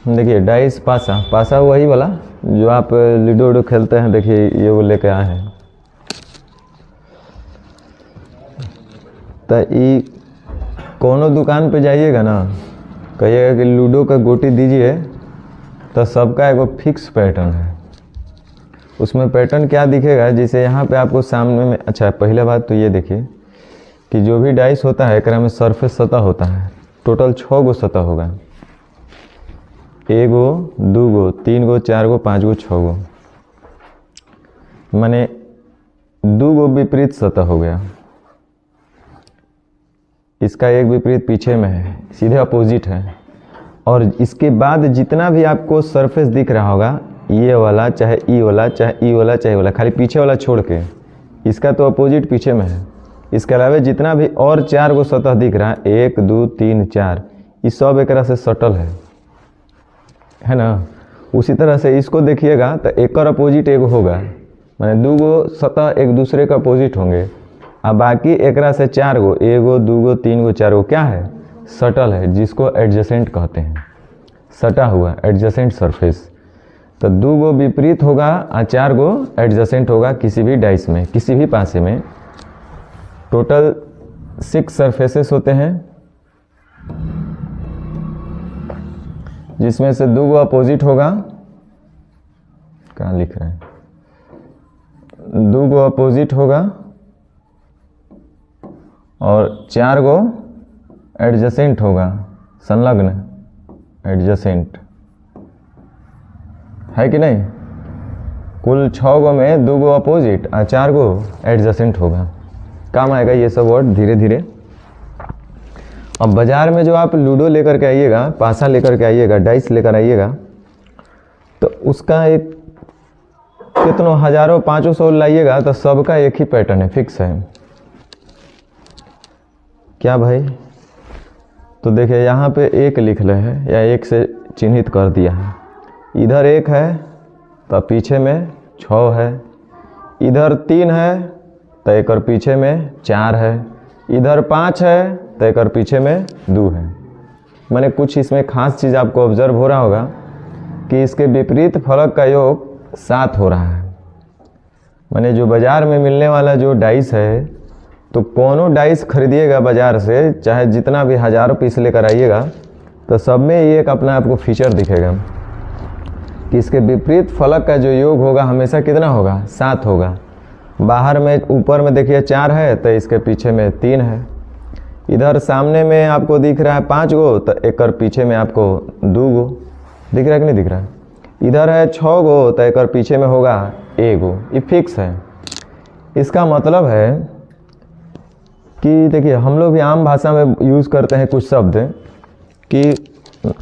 देखिए डाइस पासा, पासा वही वाला जो आप लूडो वूडो खेलते हैं। देखिए ये वो लेके आए हैं। तो ये कोनो दुकान पे जाइएगा ना, कहिएगा कि लूडो का गोटी दीजिए, तो सबका एगो फिक्स पैटर्न है। उसमें पैटर्न क्या दिखेगा, जैसे यहाँ पे आपको सामने में। अच्छा पहले बात तो ये देखिए कि जो भी डाइस होता है एकरा में सरफेस सतह होता है। टोटल 6 गो सतह होगा, 1 गो 2 गो 3 गो 4 गो 5 गो 6 गो, माने 2 गो विपरीत सतह हो गया। इसका एक विपरीत पीछे में है, सीधे अपोजिट है। और इसके बाद जितना भी आपको सरफेस दिख रहा होगा, ये वाला चाहे ई वाला चाहे ई वाला चाहे वाला, खाली पीछे वाला छोड़ के, इसका तो अपोजिट पीछे में है। इसके अलावा जितना भी और 4 गो सतह दिख रहा है, 1 2 3 4, ये सब एक तरह से सटल है ना। उसी तरह से इसको देखिएगा तो एक और अपोजिट एगो होगा, माने 2 गो सतह एक दूसरे का अपोजिट होंगे। अब बाकी एकरा से 4 गो, 1 गो 2 गो 3 गो 4 गो क्या है, सटल है, जिसको एडजेसेंट कहते हैं। सटा हुआ एडजेसेंट सरफेस। तो 2 गो विपरीत होगा और 4 गो एडजेसेंट होगा किसी भी डाइस में, किसी भी पासे में। टोटल 6 सरफेसेस होते हैं, जिसमें से 2 गो अपोजिट होगा। कहाँ लिख रहे हैं, 2 गो अपोजिट होगा और 4 गो एडजेसेंट होगा, संलग्न एडजेसेंट, है कि नहीं। कुल 6 गो में 2 गो अपोजिट और 4 गो एडजेसेंट होगा। काम आएगा ये सब वर्ड धीरे धीरे। अब बाज़ार में जो आप लूडो लेकर के आइएगा, पासा लेकर के आइएगा, डाइस लेकर आइएगा, तो उसका एक कितनों हज़ारों 500 लाइएगा तो सबका एक ही पैटर्न है, फिक्स है। क्या भाई, तो देखिए यहाँ पे 1 लिख रहे हैं या 1 से चिन्हित कर दिया है। इधर 1 है तो पीछे में 6 है, इधर 3 है तो एक और पीछे में 4 है, इधर 5 है तो एक और पीछे में 2 है। माने कुछ इसमें खास चीज़ आपको ऑब्जर्व हो रहा होगा कि इसके विपरीत फलक का योग 7 हो रहा है। माने जो बाज़ार में मिलने वाला जो डाइस है, तो कोनो डाइस खरीदिएगा बाज़ार से, चाहे जितना भी हज़ारों पीस लेकर आइएगा, तो सब में ये एक अपना आपको फीचर दिखेगा कि इसके विपरीत फलक का जो योग होगा हमेशा कितना होगा, 7 होगा। बाहर में ऊपर में देखिए 4 है तो इसके पीछे में 3 है, इधर सामने में आपको दिख रहा है 5 गो तो एक और पीछे में आपको 2 गो दिख रहा है कि नहीं दिख रहा है। इधर है 6 गो तो एक और पीछे में होगा 1 गो, ये फिक्स है। इसका मतलब है कि देखिए हम लोग भी आम भाषा में यूज़ करते हैं कुछ शब्द कि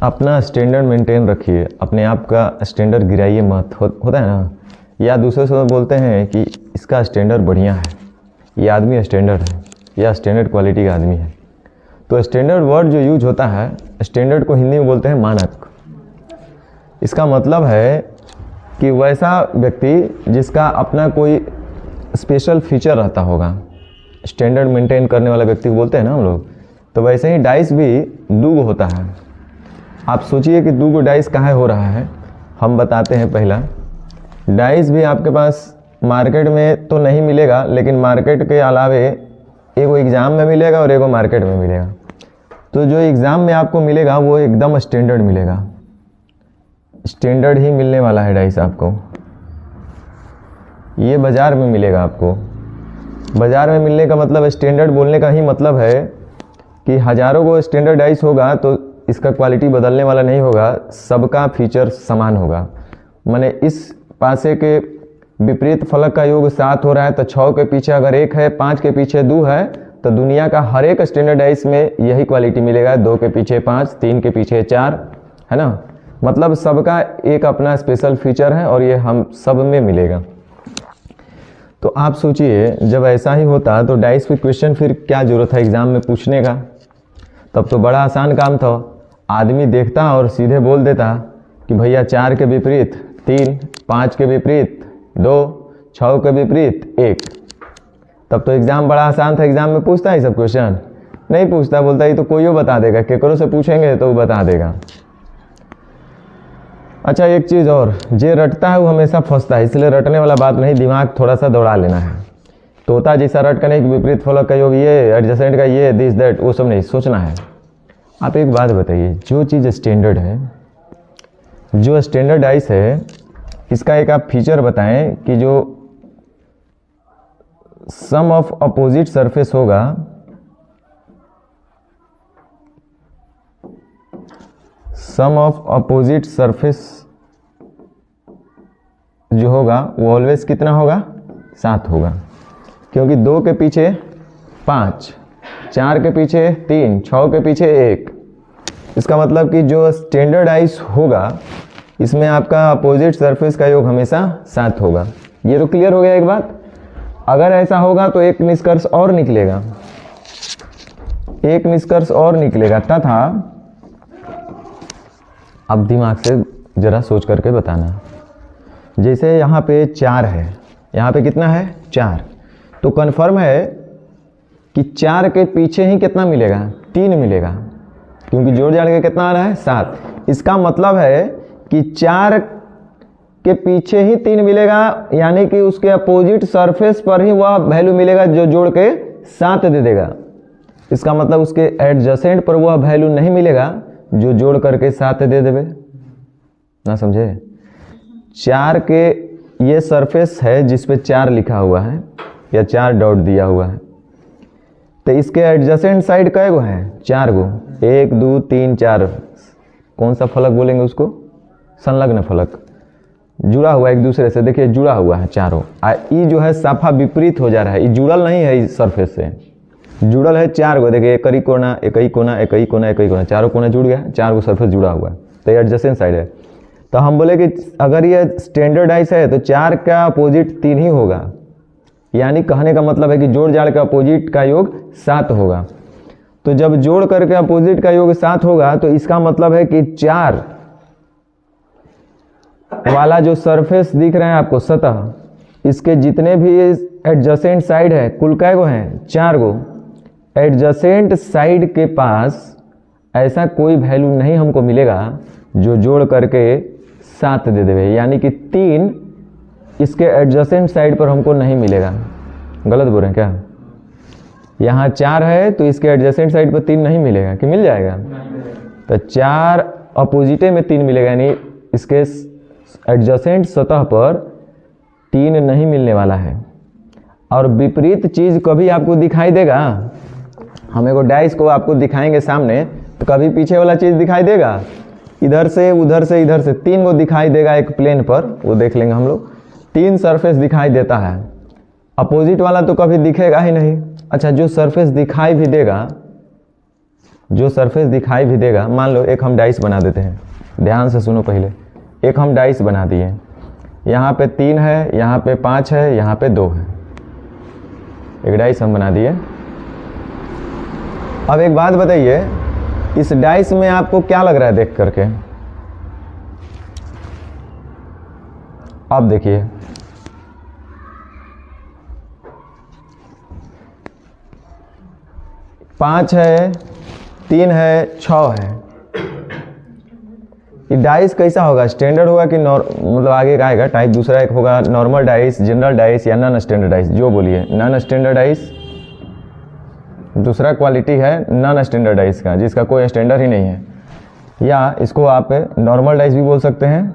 अपना स्टैंडर्ड मेंटेन रखिए, अपने आप का स्टैंडर्ड गिराइए मत, होता है ना। या दूसरे से बोलते हैं कि इसका स्टैंडर्ड बढ़िया है, ये आदमी स्टैंडर्ड है, या स्टैंडर्ड क्वालिटी का आदमी है। तो स्टैंडर्ड वर्ड जो यूज होता है, स्टैंडर्ड को हिंदी में बोलते हैं मानक। इसका मतलब है कि वैसा व्यक्ति जिसका अपना कोई स्पेशल फीचर रहता होगा, स्टैंडर्ड मेंटेन करने वाला व्यक्ति को बोलते हैं ना हम लोग। तो वैसे ही डाइस भी 2 गो होता है। आप सोचिए कि 2 गो डाइस कहाँ हो रहा है, हम बताते हैं। पहला डाइस भी आपके पास मार्केट में तो नहीं मिलेगा, लेकिन मार्केट के अलावे एगो एग्ज़ाम में मिलेगा और एगो मार्केट में मिलेगा। तो जो एग्ज़ाम में आपको मिलेगा वो एकदम स्टैंडर्ड मिलेगा, स्टैंडर्ड ही मिलने वाला है डाइस आपको। ये बाज़ार में मिलेगा आपको। बाज़ार में मिलने का मतलब, स्टैंडर्ड बोलने का ही मतलब है कि हज़ारों को स्टैंडर्ड डाइस होगा तो इसका क्वालिटी बदलने वाला नहीं होगा, सबका फीचर समान होगा। माने इस पासे के विपरीत फलक का योग 7 हो रहा है तो 6 के पीछे अगर 1 है, 5 के पीछे 2 है, तो दुनिया का हर एक स्टैंडर्ड डाइस में यही क्वालिटी मिलेगा। 2 के पीछे 5, 3 के पीछे 4, है ना। मतलब सबका एक अपना स्पेशल फीचर है और ये हम सब में मिलेगा। तो आप सोचिए जब ऐसा ही होता तो डाइस पे क्वेश्चन फिर क्या जरूरत है एग्ज़ाम में पूछने का, तब तो बड़ा आसान काम था। आदमी देखता और सीधे बोल देता कि भैया 4 के विपरीत 3, 5 के विपरीत 2, 6 के विपरीत 1। तब तो एग्ज़ाम बड़ा आसान था। एग्ज़ाम में पूछता है सब क्वेश्चन? नहीं पूछता, बोलता ही तो कोई बता देगा, केकरो से पूछेंगे तो वो बता देगा। अच्छा एक चीज़ और, जे रटता है वो हमेशा फंसता है, इसलिए रटने वाला बात नहीं, दिमाग थोड़ा सा दौड़ा लेना है। तोता जैसा रट का नहीं कि विपरीत फलक का योग ये, एडजेसेंट का ये, दिस दैट, वो सब नहीं सोचना है। आप एक बात बताइए, जो चीज़ स्टैंडर्ड है, जो स्टैंडर्डाइज है, इसका एक आप फीचर बताएं कि जो सम ऑफ अपोजिट सरफेस होगा, सम ऑफ अपोजिट सरफेस जो होगा वो ऑलवेज कितना होगा, 7 होगा। क्योंकि 2 के पीछे 5, 4 के पीछे 3, 6 के पीछे 1। इसका मतलब कि जो स्टैंडर्डाइज होगा इसमें आपका अपोजिट सरफेस का योग हमेशा 7 होगा। ये तो क्लियर हो गया एक बात। अगर ऐसा होगा तो एक निष्कर्ष और निकलेगा, एक निष्कर्ष और निकलेगा, तथा अब दिमाग से जरा सोच करके बताना। जैसे यहाँ पे 4 है, यहाँ पे कितना है 4, तो कन्फर्म है कि 4 के पीछे ही कितना मिलेगा, 3 मिलेगा, क्योंकि जोड़ जाड़ के कितना आ रहा है 7। इसका मतलब है कि 4 के पीछे ही 3 मिलेगा, यानी कि उसके अपोजिट सरफेस पर ही वह वैल्यू मिलेगा जो जोड़ के 7 दे देगा। इसका मतलब उसके एडजेसेंट पर वह वैल्यू नहीं मिलेगा जो जोड़ करके 7 दे देवे ना, समझे। 4 के ये सरफेस है जिस पे 4 लिखा हुआ है या 4 डॉट दिया हुआ है, तो इसके एडजेसेंट साइड कै गो हैं, 4 गो, 1 2 3 4। कौन सा फलक बोलेंगे उसको, संलग्न फलक, जुड़ा हुआ एक दूसरे से, देखिए जुड़ा हुआ है चारों। ई जो है साफा विपरीत हो जा रहा है, ये जुड़ल नहीं है इस सरफेस से, जुड़ल है 4 गो, देखिए एक ही कोना, एक ही कोना, एक ही कोना, एक ही कोना, चारों कोना जुड़ गया, 4 गो सरफेस जुड़ा हुआ है, तो ये एडजेसेंट साइड है। तो हम बोले कि अगर ये स्टैंडर्डाइज है तो 4 का अपोजिट 3 ही होगा, यानी कहने का मतलब है कि जोड़ जाड़ का अपोजिट का योग 7 होगा। तो जब जोड़ करके अपोजिट का योग 7 होगा तो इसका मतलब है कि 4 वाला जो सरफेस दिख रहे हैं आपको सतह, इसके जितने भी एडजेसेंट साइड है, कुल कै गो हैं 4 गो, एडजेसेंट साइड के पास ऐसा कोई वैल्यू नहीं हमको मिलेगा जो जोड़ करके 7 दे देवे, यानी कि 3 इसके एडजेसेंट साइड पर हमको नहीं मिलेगा। गलत बोल रहे हैं क्या, यहाँ 4 है तो इसके एडजेसेंट साइड पर 3 नहीं मिलेगा कि मिल जाएगा, तो 4 अपोजिटे में 3 मिलेगा, यानी इसके एडजेसेंट सतह पर 3 नहीं मिलने वाला है। और विपरीत चीज़ कभी आपको दिखाई देगा, हम एगो डाइस को आपको दिखाएंगे सामने, तो कभी पीछे वाला चीज़ दिखाई देगा, इधर से उधर से इधर से 3 गो दिखाई देगा एक प्लेन पर, वो देख लेंगे हम लोग, 3 सरफेस दिखाई देता है। अपोजिट वाला तो कभी दिखेगा ही नहीं। अच्छा, जो सरफेस दिखाई भी देगा, जो सरफेस दिखाई भी देगा, मान लो एक हम डाइस बना देते हैं, ध्यान से सुनो पहले, एक हम डाइस बना दिए, यहाँ पे 3 है, यहाँ पे 5 है, यहाँ पे 2 है, एक डाइस हम बना दिए। अब एक बात बताइए, इस डाइस में आपको क्या लग रहा है देख करके, अब देखिए पाँच है, 3 है, 6 है। ये डाइस कैसा होगा, स्टैंडर्ड होगा कि मतलब आगे का आएगा टाइप दूसरा एक होगा, नॉर्मल डाइस, जनरल डाइस या नॉन स्टैंडर्ड डाइस, जो बोलिए। नॉन स्टैंडर्ड डाइस दूसरा क्वालिटी है नॉन स्टैंडर्ड डाइस का, जिसका कोई स्टैंडर्ड ही नहीं है, या इसको आप नॉर्मल डाइस भी बोल सकते हैं,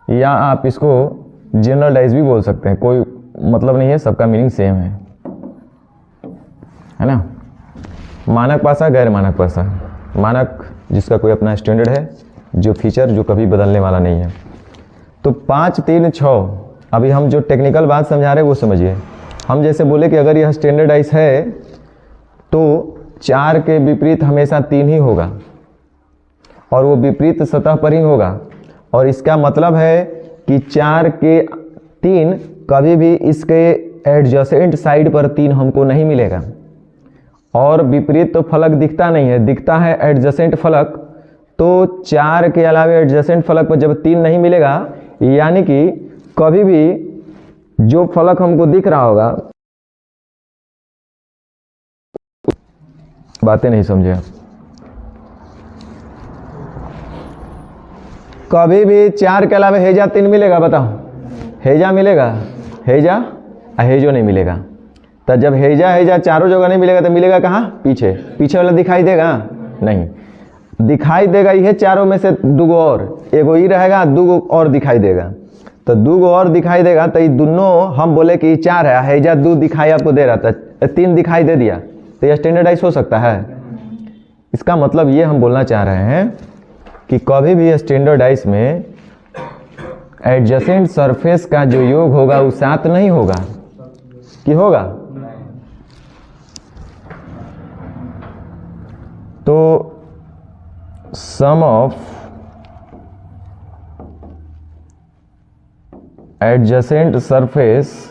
या आप इसको जनरल डाइस भी बोल सकते हैं, कोई मतलब नहीं है, सबका मीनिंग सेम है ना। मानक पासा, गैर मानक पासा, मानक जिसका कोई अपना स्टैंडर्ड है, जो फीचर जो कभी बदलने वाला नहीं है। तो 5 3 6, अभी हम जो टेक्निकल बात समझा रहे हैं वो समझिए। हम जैसे बोले कि अगर यह स्टैंडर्डाइज है तो 4 के विपरीत हमेशा 3 ही होगा, और वो विपरीत सतह पर ही होगा, और इसका मतलब है कि 4 के 3 कभी भी इसके एडजेसेंट साइड पर 3 हमको नहीं मिलेगा। और विपरीत तो फलक दिखता नहीं है, दिखता है एडजेसेंट फलक, तो 4 के अलावा एडजेसेंट फलक पर जब 3 नहीं मिलेगा, यानी कि कभी भी जो फलक हमको दिख रहा होगा, बातें नहीं समझे आप, कभी भी 4 के अलावा हेजा 3 मिलेगा? बताओ, हेजा मिलेगा? हेजा हेजो नहीं मिलेगा। तो जब हेजा चारों जगह नहीं मिलेगा तो मिलेगा कहाँ? पीछे। पीछे वाला दिखाई देगा? नहीं दिखाई देगा। ये चारों में से 2 और, एगो ही रहेगा, 2 और दिखाई देगा। तो 2 और दिखाई देगा तो ये दोनों हम बोले कि 4 है, हेजा 2 दिखाई आपको दे रहा था, 3 दिखाई दे दिया, तो यह स्टैंडर्डाइज हो सकता है? इसका मतलब ये हम बोलना चाह रहे हैं कि कभी भी स्टैंडर्डाइज में एडजेसेंट सरफेस का जो योग होगा वो 7 नहीं होगा कि होगा? तो sum of adjacent surface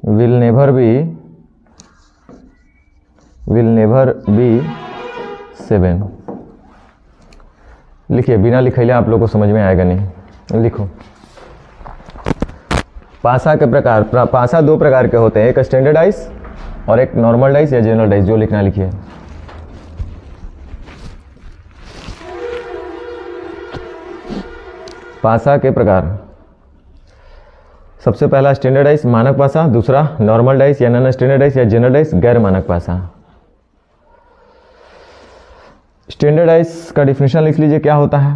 will never be 7। लिखिए, बिना लिखैले आप लोग को समझ में आएगा नहीं। लिखो, पासा के प्रकार। पासा 2 प्रकार के होते हैं, एक स्टैंडर्डाइज और एक नॉर्मल डाइज या जनरल डाइज। जो लिखना लिखिए। पासा के प्रकार, सबसे पहला स्टैंडर्डाइज मानक पासा, दूसरा नॉर्मल डाइज या नॉन स्टैंडर्डाइज या जनरल डाइज गैर मानक पासा। स्टैंडर्डाइज का डिफिनेशन लिख लीजिए, क्या होता है?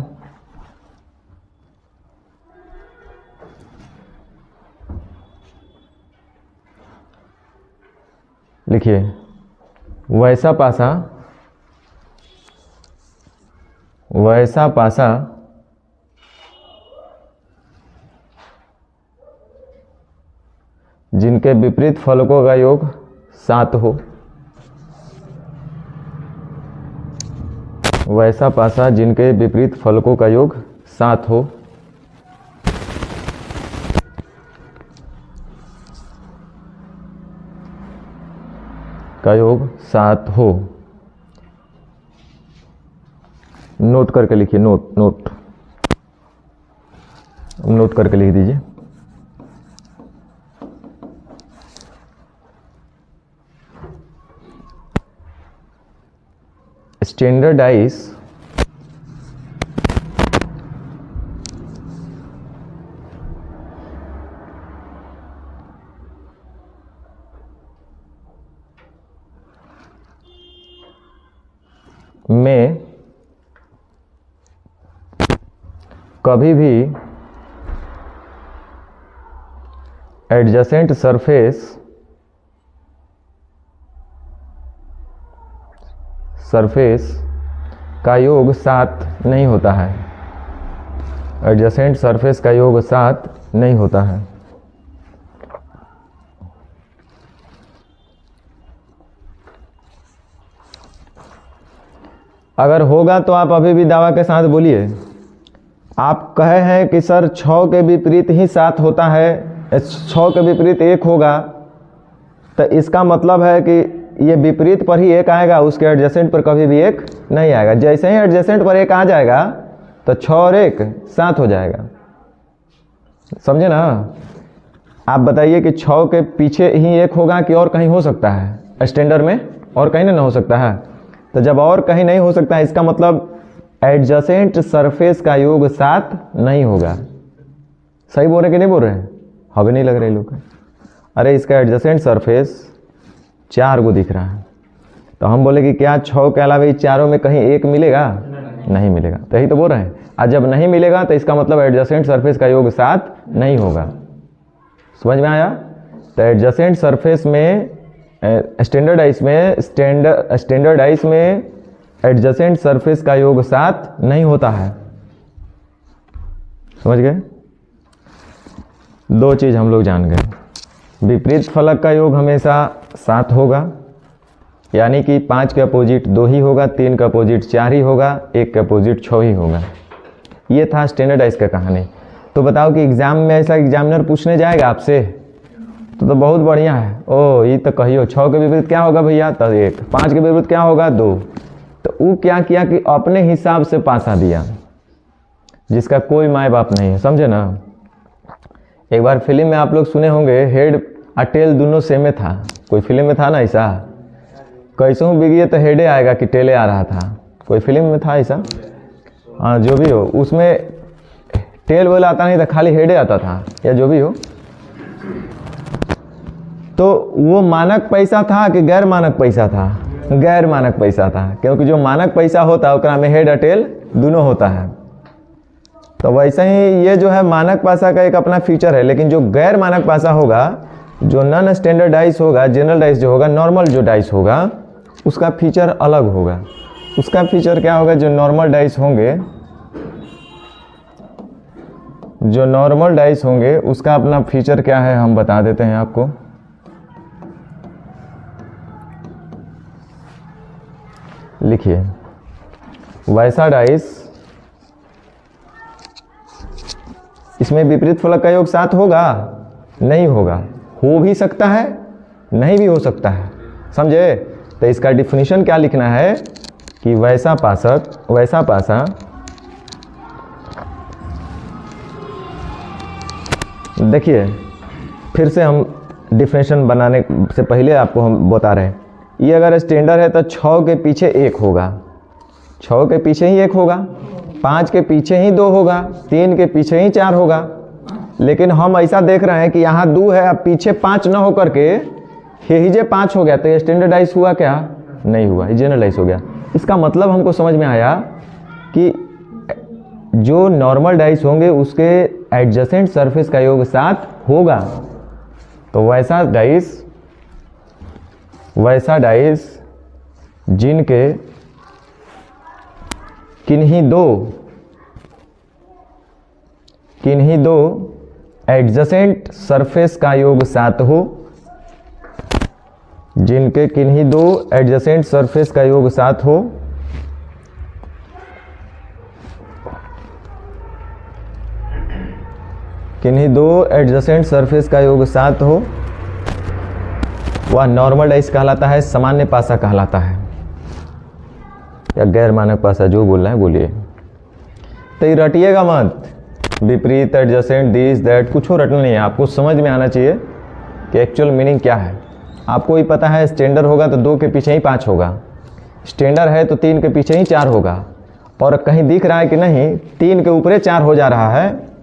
लिखिए, वैसा पासा जिनके विपरीत फलकों का योग 7 हो। वैसा पासा जिनके विपरीत फलकों का योग 7 हो। का योग 7 हो। नोट करके लिखिए, नोट करके लिख दीजिए। स्टैंडर्डाइज में कभी भी एडजेसेंट सरफेस का योग 7 नहीं होता है। एडजेसेंट सरफेस का योग 7 नहीं होता है। अगर होगा तो आप अभी भी दावा के साथ बोलिए। आप कहे हैं कि सर 6 के विपरीत ही 7 होता है, 6 के विपरीत 1 होगा, तो इसका मतलब है कि ये विपरीत पर ही 1 आएगा, उसके एडजेसेंट पर कभी भी 1 नहीं आएगा। जैसे ही एडजेसेंट पर 1 आ जाएगा तो 6 और 1 7 हो जाएगा। समझे ना? आप बताइए कि 6 के पीछे ही 1 होगा कि और कहीं हो सकता है? स्टैंडर्ड में और कहीं नहीं हो सकता है। तो जब और कहीं नहीं हो सकता है, इसका मतलब एडजेसेंट सरफेस का योग 7 नहीं होगा। सही बोल रहे कि नहीं बोल रहे हैं? हवे नहीं लग रहे लोग। अरे इसका एडजेसेंट सरफेस 4 को दिख रहा है, तो हम बोले कि क्या 6 के अलावा इस चारों में कहीं 1 मिलेगा? नहीं मिलेगा। तो यही तो बोल रहे हैं। और जब नहीं मिलेगा तो इसका मतलब एडजेसेंट सरफेस का योग 7 नहीं होगा। समझ में आया? तो एडजेसेंट सरफेस में स्टैंडर्डाइज में एडजेसेंट सरफेस का योग 7 नहीं होता है। समझ गए? 2 चीज़ हम लोग जान गए। विपरीत फलक का योग हमेशा 7 होगा, यानी कि 5 के अपोजिट 2 ही होगा, 3 का अपोजिट 4 ही होगा, 1 का अपोजिट 6 ही होगा। ये था स्टैंडर्डाइज का कहानी। तो बताओ कि एग्जाम में ऐसा एग्जामिनर पूछने जाएगा आपसे तो बहुत बढ़िया है। ओ ये तो कहियो 6 के विपरीत क्या होगा भैया? तो 1। 5 के विपरीत क्या होगा? 2। तो वो क्या किया कि अपने हिसाब से पासा दिया, जिसका कोई माँ बाप नहीं है। समझे ना? एक बार फिल्म में आप लोग सुने होंगे, हेड और टेल दोनों सेम था। कोई फिल्म में था ना ऐसा कैसों बिगिए तो हेडे आएगा कि टेले आ रहा था, कोई फिल्म में था ऐसा। हाँ जो भी हो, उसमें टेल वेल आता नहीं था, खाली हेडे आता था, या जो भी हो। तो वो मानक पैसा था कि गैर मानक पैसा था? गैर मानक पैसा था, क्योंकि जो मानक पैसा होता है उसमें हेड और टेल दोनों होता है। तो वैसे ही ये जो है मानक पैसा का एक अपना फीचर है, लेकिन जो गैर मानक पैसा होगा, जो नॉन स्टैंडर्डाइज होगा, जनरल डाइस जो होगा, नॉर्मल जो डाइस होगा, उसका फीचर अलग होगा। उसका फीचर क्या होगा? जो नॉर्मल डाइस होंगे, जो नॉर्मल डाइस होंगे उसका अपना फीचर क्या है हम बता देते हैं आपको। लिखिए, वैसा डाइस, इसमें विपरीत फलक का योग 7 होगा? नहीं होगा। हो भी सकता है, नहीं भी हो सकता है, समझे? तो इसका डिफिनीशन क्या लिखना है कि वैसा पासा देखिए, फिर से हम डिफिनेशन बनाने से पहले आपको हम बता रहे हैं, ये अगर स्टैंडर्ड है तो 6 के पीछे 1 होगा, 6 के पीछे ही 1 होगा, 5 के पीछे ही 2 होगा, 3 के पीछे ही 4 होगा। लेकिन हम ऐसा देख रहे हैं कि यहाँ 2 है, अब पीछे 5 न होकर के ये 5 हो गया, तो ये स्टैंडर्डाइज हुआ क्या? नहीं हुआ, ये जनरलाइज हो गया। इसका मतलब हमको समझ में आया कि जो नॉर्मल डाइस होंगे उसके एडजेसेंट सरफेस का योग 7 होगा। तो वैसा डाइस जिनके किन्हीं दो एडजेसेंट सरफेस का योग 7 हो, जिनके किन्हीं 2 एडजेसेंट सरफेस का योग 7 हो, किन्हीं 2 एडजेसेंट सरफेस का योग 7 हो, वह नॉर्मल डाइस कहलाता है, सामान्य पासा कहलाता है, या गैर मानक पासा, जो बोलना है बोलिए। तो ये रटिएगा मत, विपरीत, एडजेसेंट, दिस दैट, कुछ रटना नहीं है, आपको समझ में आना चाहिए कि एक्चुअल मीनिंग क्या है। आपको ही पता है स्टैंडर्ड होगा तो 2 के पीछे ही 5 होगा, स्टैंडर्ड है तो 3 के पीछे ही 4 होगा, और कहीं दिख रहा है कि नहीं 3 के ऊपर 4 हो जा रहा है,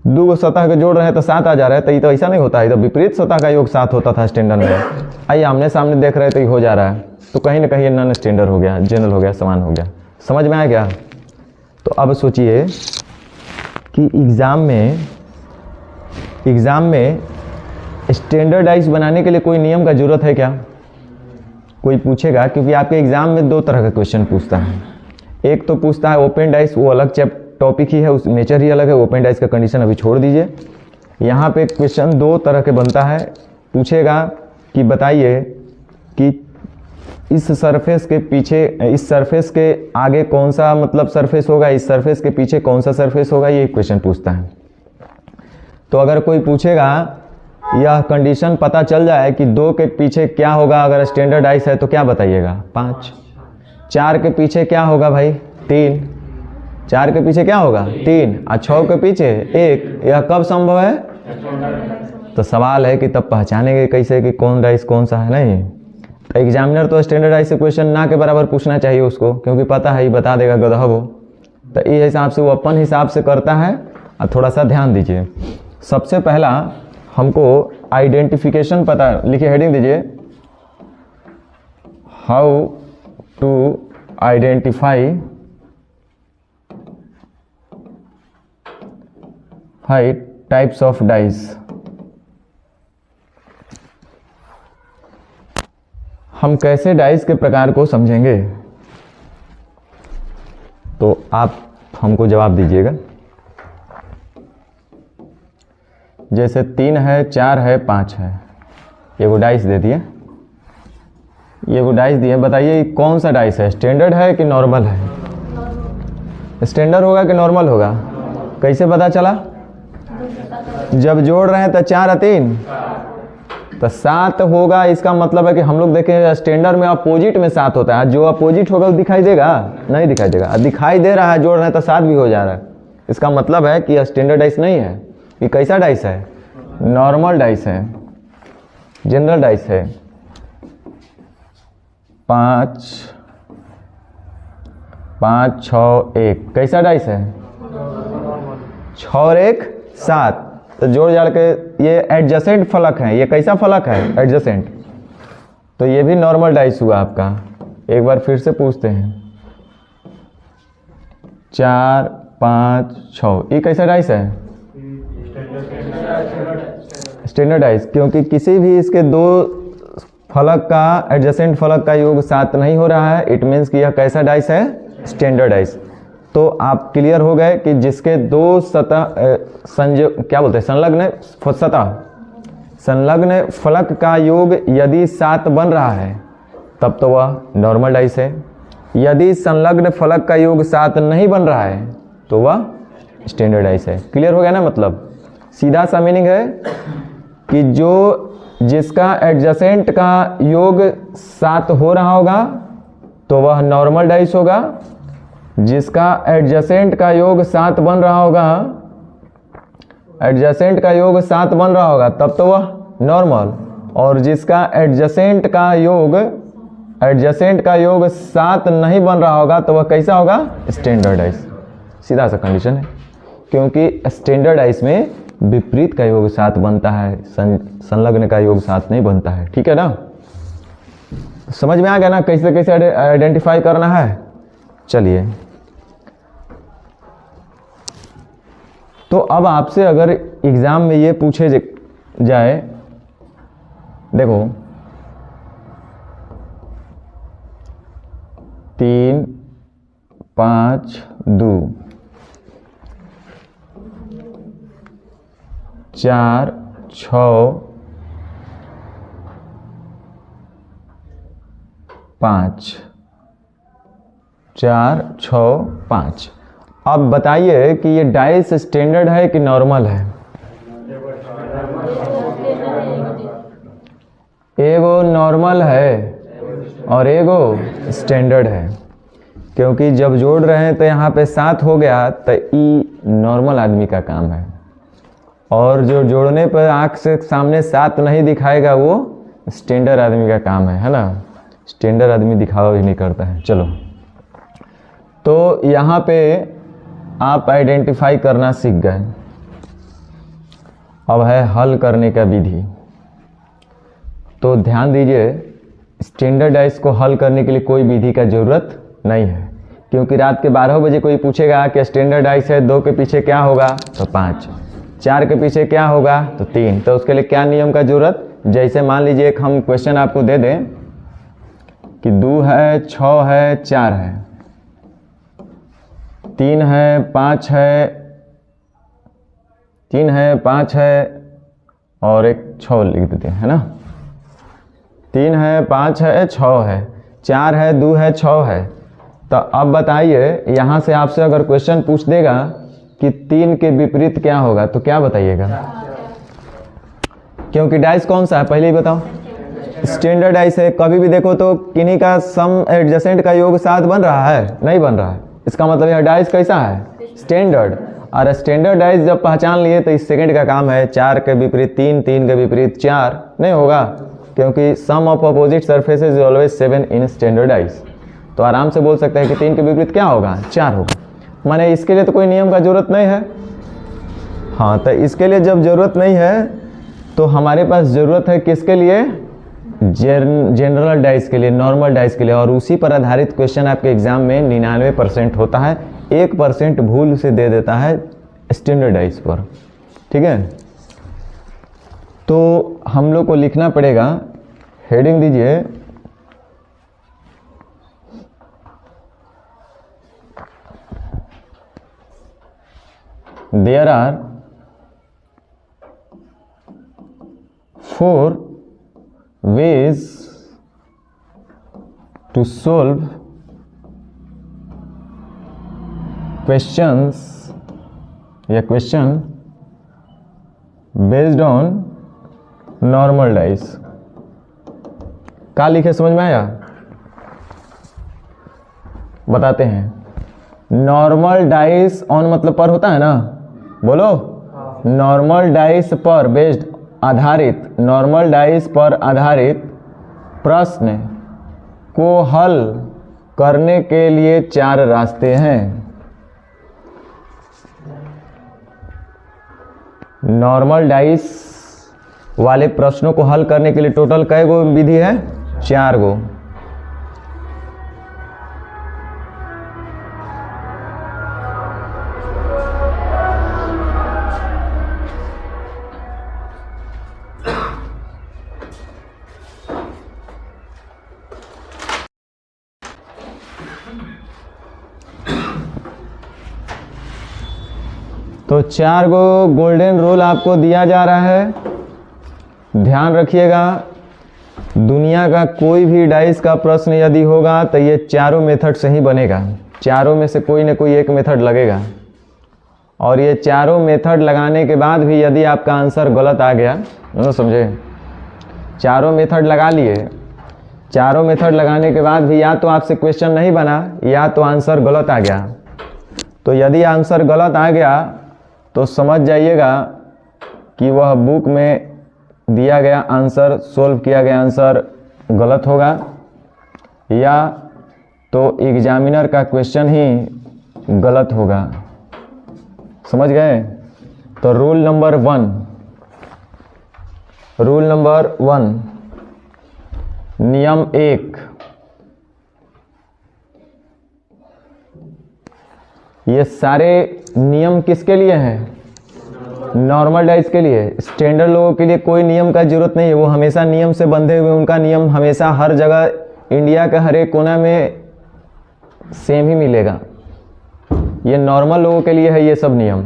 2 सतह के जोड़ रहे हैं तो 7 आ जा रहा है। तो ये तो ऐसा नहीं होता है, तो विपरीत सतह का योग 7 होता था स्टैंडर्ड में, आइए आमने सामने देख रहे हैं तो ये हो जा रहा है, तो कहीं ना कहीं ये नॉन स्टैंडर्ड हो गया, जनरल हो गया, समान हो गया। समझ में आया क्या? तो अब सोचिए कि एग्ज़ाम में स्टैंडर्डाइज बनाने के लिए कोई नियम का जरूरत है क्या? कोई पूछेगा, क्योंकि आपके एग्ज़ाम में 2 तरह का क्वेश्चन पूछता है। एक तो पूछता है ओपन डाइस, वो अलग टॉपिक ही है, उस नेचर ही अलग है, ओपन डाइस का कंडीशन अभी छोड़ दीजिए। यहाँ पे क्वेश्चन 2 तरह के बनता है, पूछेगा कि बताइए कि इस सरफेस के पीछे, इस सरफेस के आगे कौन सा मतलब सरफेस होगा, इस सरफेस के पीछे कौन सा सरफेस होगा, ये क्वेश्चन पूछता है। तो अगर कोई पूछेगा, यह कंडीशन पता चल जाए कि 2 के पीछे क्या होगा, अगर स्टैंडर्ड डाइस है तो क्या बताइएगा? 5। 4 के पीछे क्या होगा भाई? 3। 4 के पीछे क्या होगा? 3, और 6 के पीछे 1। यह कब संभव है? तो सवाल है कि तब पहचानेंगे कैसे कि कौन डाइस कौन सा है? नहीं, तो एग्जामिनर तो स्टैंडर्ड डाइस से क्वेश्चन ना के बराबर पूछना चाहिए उसको, क्योंकि पता है ही बता देगा, गधा वो। तो इस हिसाब से वो अपन हिसाब से करता है। और थोड़ा सा ध्यान दीजिए, सबसे पहला हमको आइडेंटिफिकेशन पता, लिखिए हेडिंग दीजिए, how to identify types of dice. हम कैसे डाइस के प्रकार को समझेंगे? तो आप हमको जवाब दीजिएगा। जैसे 3 है, 4 है, 5 है, ये वो डाइस दे दिए, ये वो डाइस दिए, बताइए कौन सा डाइस है? स्टैंडर्ड है कि नॉर्मल है? स्टैंडर्ड होगा कि नॉर्मल होगा? कैसे पता चला? जब जोड़ रहे हैं तो 4 और 3 तो 7 होगा। इसका मतलब है कि हम लोग देखें स्टैंडर्ड में अपोजिट में 7 होता है, जो अपोजिट होगा वो दिखाई देगा? नहीं दिखाई देगा। दिखाई दे रहा है, जोड़ रहे हैं तो 7 भी हो जा रहा है। इसका मतलब है कि यह स्टैंडर्ड डाइस नहीं है। ये कैसा डाइस है? नॉर्मल डाइस है, जनरल डाइस है। 5 5 6 1 कैसा डाइस है? 6 और 1 7। तो जोड़ जाड़ के ये एडजेसेंट फलक है। ये कैसा फलक है? एडजेसेंट। तो ये भी नॉर्मल डाइस हुआ आपका। एक बार फिर से पूछते हैं। 4 5 6 ये कैसा डाइस है? स्टैंडर्ड डाइस, क्योंकि किसी भी इसके दो फलक का एडजेसेंट फलक का योग 7 नहीं हो रहा है। इट मीन्स कि यह कैसा डाइस है? Standard dice. तो आप क्लियर हो गए कि जिसके दो सतह क्या बोलते हैं, संलग्न फलक का योग यदि 7 बन रहा है तब तो वह नॉर्मल डाइस है। यदि संलग्न फलक का योग 7 नहीं बन रहा है तो वह स्टैंडर्ड डाइस है। क्लियर हो गया ना? मतलब सीधा सा मीनिंग है कि जिसका एडजेसेंट का योग 7 हो रहा होगा तो वह नॉर्मल डाइस होगा। जिसका एडजेसेंट का योग 7 बन रहा होगा, एडजेसेंट का योग 7 बन रहा होगा तब तो वह नॉर्मल। और जिसका एडजेसेंट का योग 7 नहीं बन रहा होगा तो वह कैसा होगा? Standard dice. सीधा सा कंडीशन है, क्योंकि स्टैंडर्ड डाइस में विपरीत का योग 7 बनता है, संलग्न का योग 7 नहीं बनता है। ठीक है ना? समझ में आ गया ना कैसे कैसे आइडेंटिफाई करना है? चलिए, तो अब आपसे अगर एग्जाम में ये पूछे जाए, देखो 3 5 2 4 6 5 4 6 5। अब बताइए कि ये डाइस स्टैंडर्ड है कि नॉर्मल है? एगो नॉर्मल है और एगो स्टैंडर्ड है, क्योंकि जब जोड़ रहे हैं तो यहाँ पे 7 हो गया तो ई नॉर्मल आदमी का काम है, और जो जोड़ने पर आँख से सामने 7 नहीं दिखाएगा वो स्टैंडर्ड आदमी का काम है ना? स्टैंडर्ड आदमी दिखावा भी नहीं करता है। चलो, तो यहाँ पे आप आइडेंटिफाई करना सीख गए। अब है हल करने का विधि। तो ध्यान दीजिए, स्टैंडर्ड डाइस को हल करने के लिए कोई विधि का ज़रूरत नहीं है, क्योंकि रात के 12 बजे कोई पूछेगा कि स्टैंडर्ड डाइस है 2 के पीछे क्या होगा तो 5, 4 के पीछे क्या होगा तो 3। तो उसके लिए क्या नियम का ज़रूरत? जैसे मान लीजिए एक हम क्वेश्चन आपको दे दें कि 2 है, 6 है, 4 है, 3 है, 5 है, 3 है, 5 है और एक 6 लिख देते हैं, है ना? 3 है, 5 है, 6 है, 4 है, 2 है, 6 है। तो अब बताइए, यहाँ से आपसे अगर क्वेश्चन पूछ देगा कि 3 के विपरीत क्या होगा तो क्या बताइएगा? क्योंकि डाइस कौन सा है पहले ही बताओ? स्टैंडर्ड डाइस है। कभी भी देखो तो किन्हीं का सम एडजेसेंट का योग 7 बन रहा है? नहीं बन रहा है। इसका मतलब यह डाइस कैसा है? स्टैंडर्ड। और स्टैंडर्ड डाइस जब पहचान लिए तो इस सेकंड का काम है 4 के विपरीत 3, 3 के विपरीत 4 नहीं होगा, क्योंकि sum of opposite surfaces is always 7 in standard dice. तो आराम से बोल सकते हैं कि 3 के विपरीत क्या होगा? 4 होगा। माने इसके लिए तो कोई नियम का जरूरत नहीं है। हाँ, तो इसके लिए जब जरूरत नहीं है तो हमारे पास ज़रूरत है किसके लिए? जनरल डाइस के लिए, नॉर्मल डाइस के लिए। और उसी पर आधारित क्वेश्चन आपके एग्जाम में 99% होता है, 1% भूल से दे देता है स्टैंडर्ड डाइस पर। ठीक है, तो हम लोग को लिखना पड़ेगा, हेडिंग दीजिए there are 4 ways to solve questions या question based on normal dice। क्या लिखे समझ में आया? बताते हैं। नॉर्मल डाइस ऑन मतलब पर होता है ना, बोलो। नॉर्मल डाइस पर बेस्ड आधारित, नॉर्मल डाइस पर आधारित प्रश्न को हल करने के लिए 4 रास्ते हैं। नॉर्मल डाइस वाले प्रश्नों को हल करने के लिए टोटल कै गो विधि है? 4 गो। तो 4 गो गोल्डन रूल आपको दिया जा रहा है, ध्यान रखिएगा। दुनिया का कोई भी डाइस का प्रश्न यदि होगा तो ये चारों मेथड से ही बनेगा, चारों में से कोई ना कोई एक मेथड लगेगा। और ये चारों मेथड लगाने के बाद भी यदि आपका आंसर गलत आ गया, समझे, चारों मेथड लगा लिए, चारों मेथड लगाने के बाद भी या तो आपसे क्वेश्चन नहीं बना या तो आंसर गलत आ गया। तो यदि आंसर गलत आ गया तो समझ जाइएगा कि वह बुक में दिया गया आंसर, सोल्व किया गया आंसर गलत होगा, या तो एग्जामिनर का क्वेश्चन ही गलत होगा। समझ गए? तो रूल नंबर 1, नियम 1, ये सारे नियम किसके लिए हैं? नॉर्मल डाइस के लिए। स्टैंडर्ड लोगों के लिए कोई नियम का जरूरत नहीं है, वो हमेशा नियम से बंधे हुए, उनका नियम हमेशा हर जगह इंडिया के हर एक कोना में सेम ही मिलेगा। ये नॉर्मल लोगों के लिए है ये सब नियम।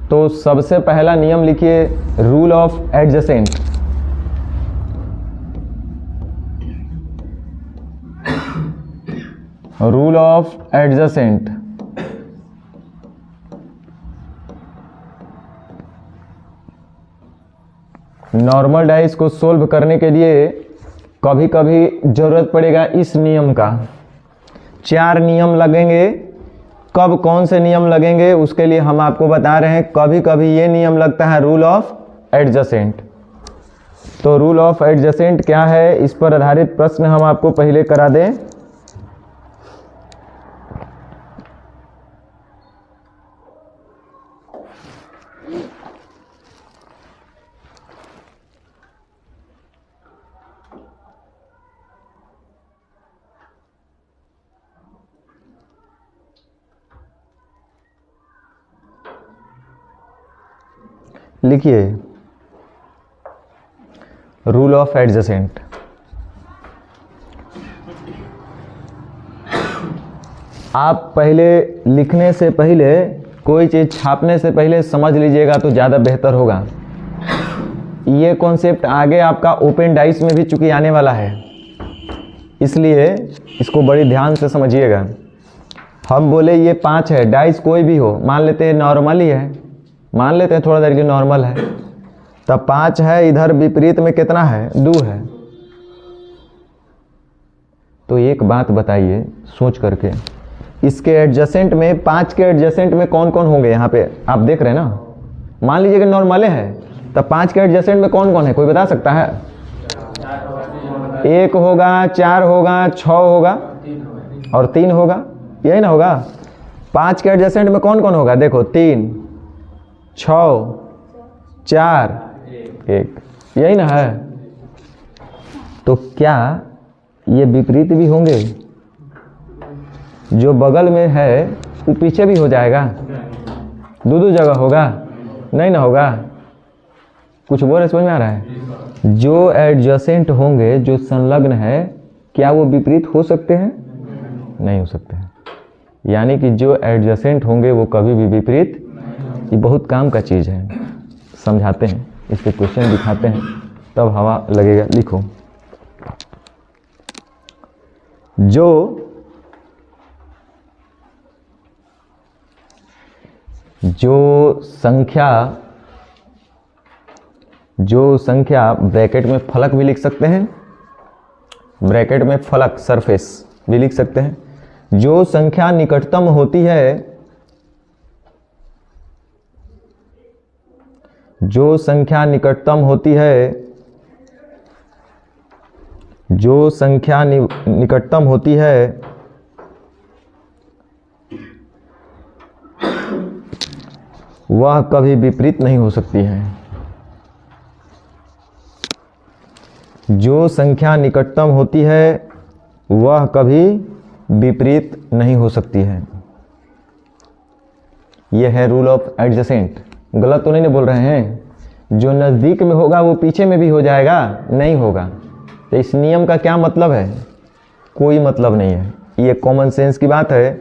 तो सबसे पहला नियम लिखिए, rule of adjacent. Rule of adjacent. Normal dice को सोल्व करने के लिए कभी कभी जरूरत पड़ेगा इस नियम का। 4 नियम लगेंगे। कब कौन से नियम लगेंगे उसके लिए हम आपको बता रहे हैं। कभी कभी ये नियम लगता है रूल ऑफ एडजेसेंट। तो रूल ऑफ एडजेसेंट क्या है, इस पर आधारित प्रश्न हम आपको पहले करा दें। लिखिए रूल ऑफ एडजेसेंट। आप पहले लिखने से पहले, कोई चीज़ छापने से पहले समझ लीजिएगा तो ज़्यादा बेहतर होगा। ये कॉन्सेप्ट आगे आपका ओपन डाइस में भी चूंकि आने वाला है, इसलिए इसको बड़ी ध्यान से समझिएगा। हम बोले ये 5 है, डाइस कोई भी हो, मान लेते हैं नॉर्मल ही है, मान लेते हैं थोड़ा देर के नॉर्मल है, तब 5 है। इधर विपरीत में कितना है? 2 है। तो एक बात बताइए सोच करके, इसके एडजेसेंट में, 5 के एडजेसेंट में कौन कौन होंगे? यहाँ पे आप देख रहे हैं ना, मान लीजिए कि नॉर्मल है, तब 5 के एडजेसेंट में कौन कौन है? कोई बता सकता है? 1 होगा, 4 होगा, 6 होगा और 3 होगा, यही ना होगा। 5 के एडजेसेंट में कौन कौन होगा? देखो 3, 6, 4, 1, यही ना है। तो क्या ये विपरीत भी होंगे? जो बगल में है वो पीछे भी हो जाएगा? 2 जगह होगा? नहीं ना होगा। कुछ बोल समझ में आ रहा है? जो एडजेसेंट होंगे, जो संलग्न है, क्या वो विपरीत हो सकते हैं? नहीं हो सकते हैं। यानी कि जो एडजेसेंट होंगे वो कभी भी विपरीत, ये बहुत काम का चीज़ है। समझाते हैं, इस पे क्वेश्चन दिखाते हैं, तब हवा लगेगा। लिखो, जो संख्या ब्रैकेट में फलक भी लिख सकते हैं, ब्रैकेट में फलक सरफेस भी लिख सकते हैं। जो संख्या निकटतम होती है जो संख्या निकटतम होती है, जो संख्या निकटतम होती है वह कभी विपरीत नहीं हो सकती है। जो संख्या निकटतम होती है वह कभी विपरीत नहीं हो सकती है। यह है रूल ऑफ एडजेसेंट। गलत तो नहीं बोल रहे हैं? जो नज़दीक में होगा वो पीछे में भी हो जाएगा? नहीं होगा। तो इस नियम का क्या मतलब है? कोई मतलब नहीं है। ये कॉमन सेंस की बात है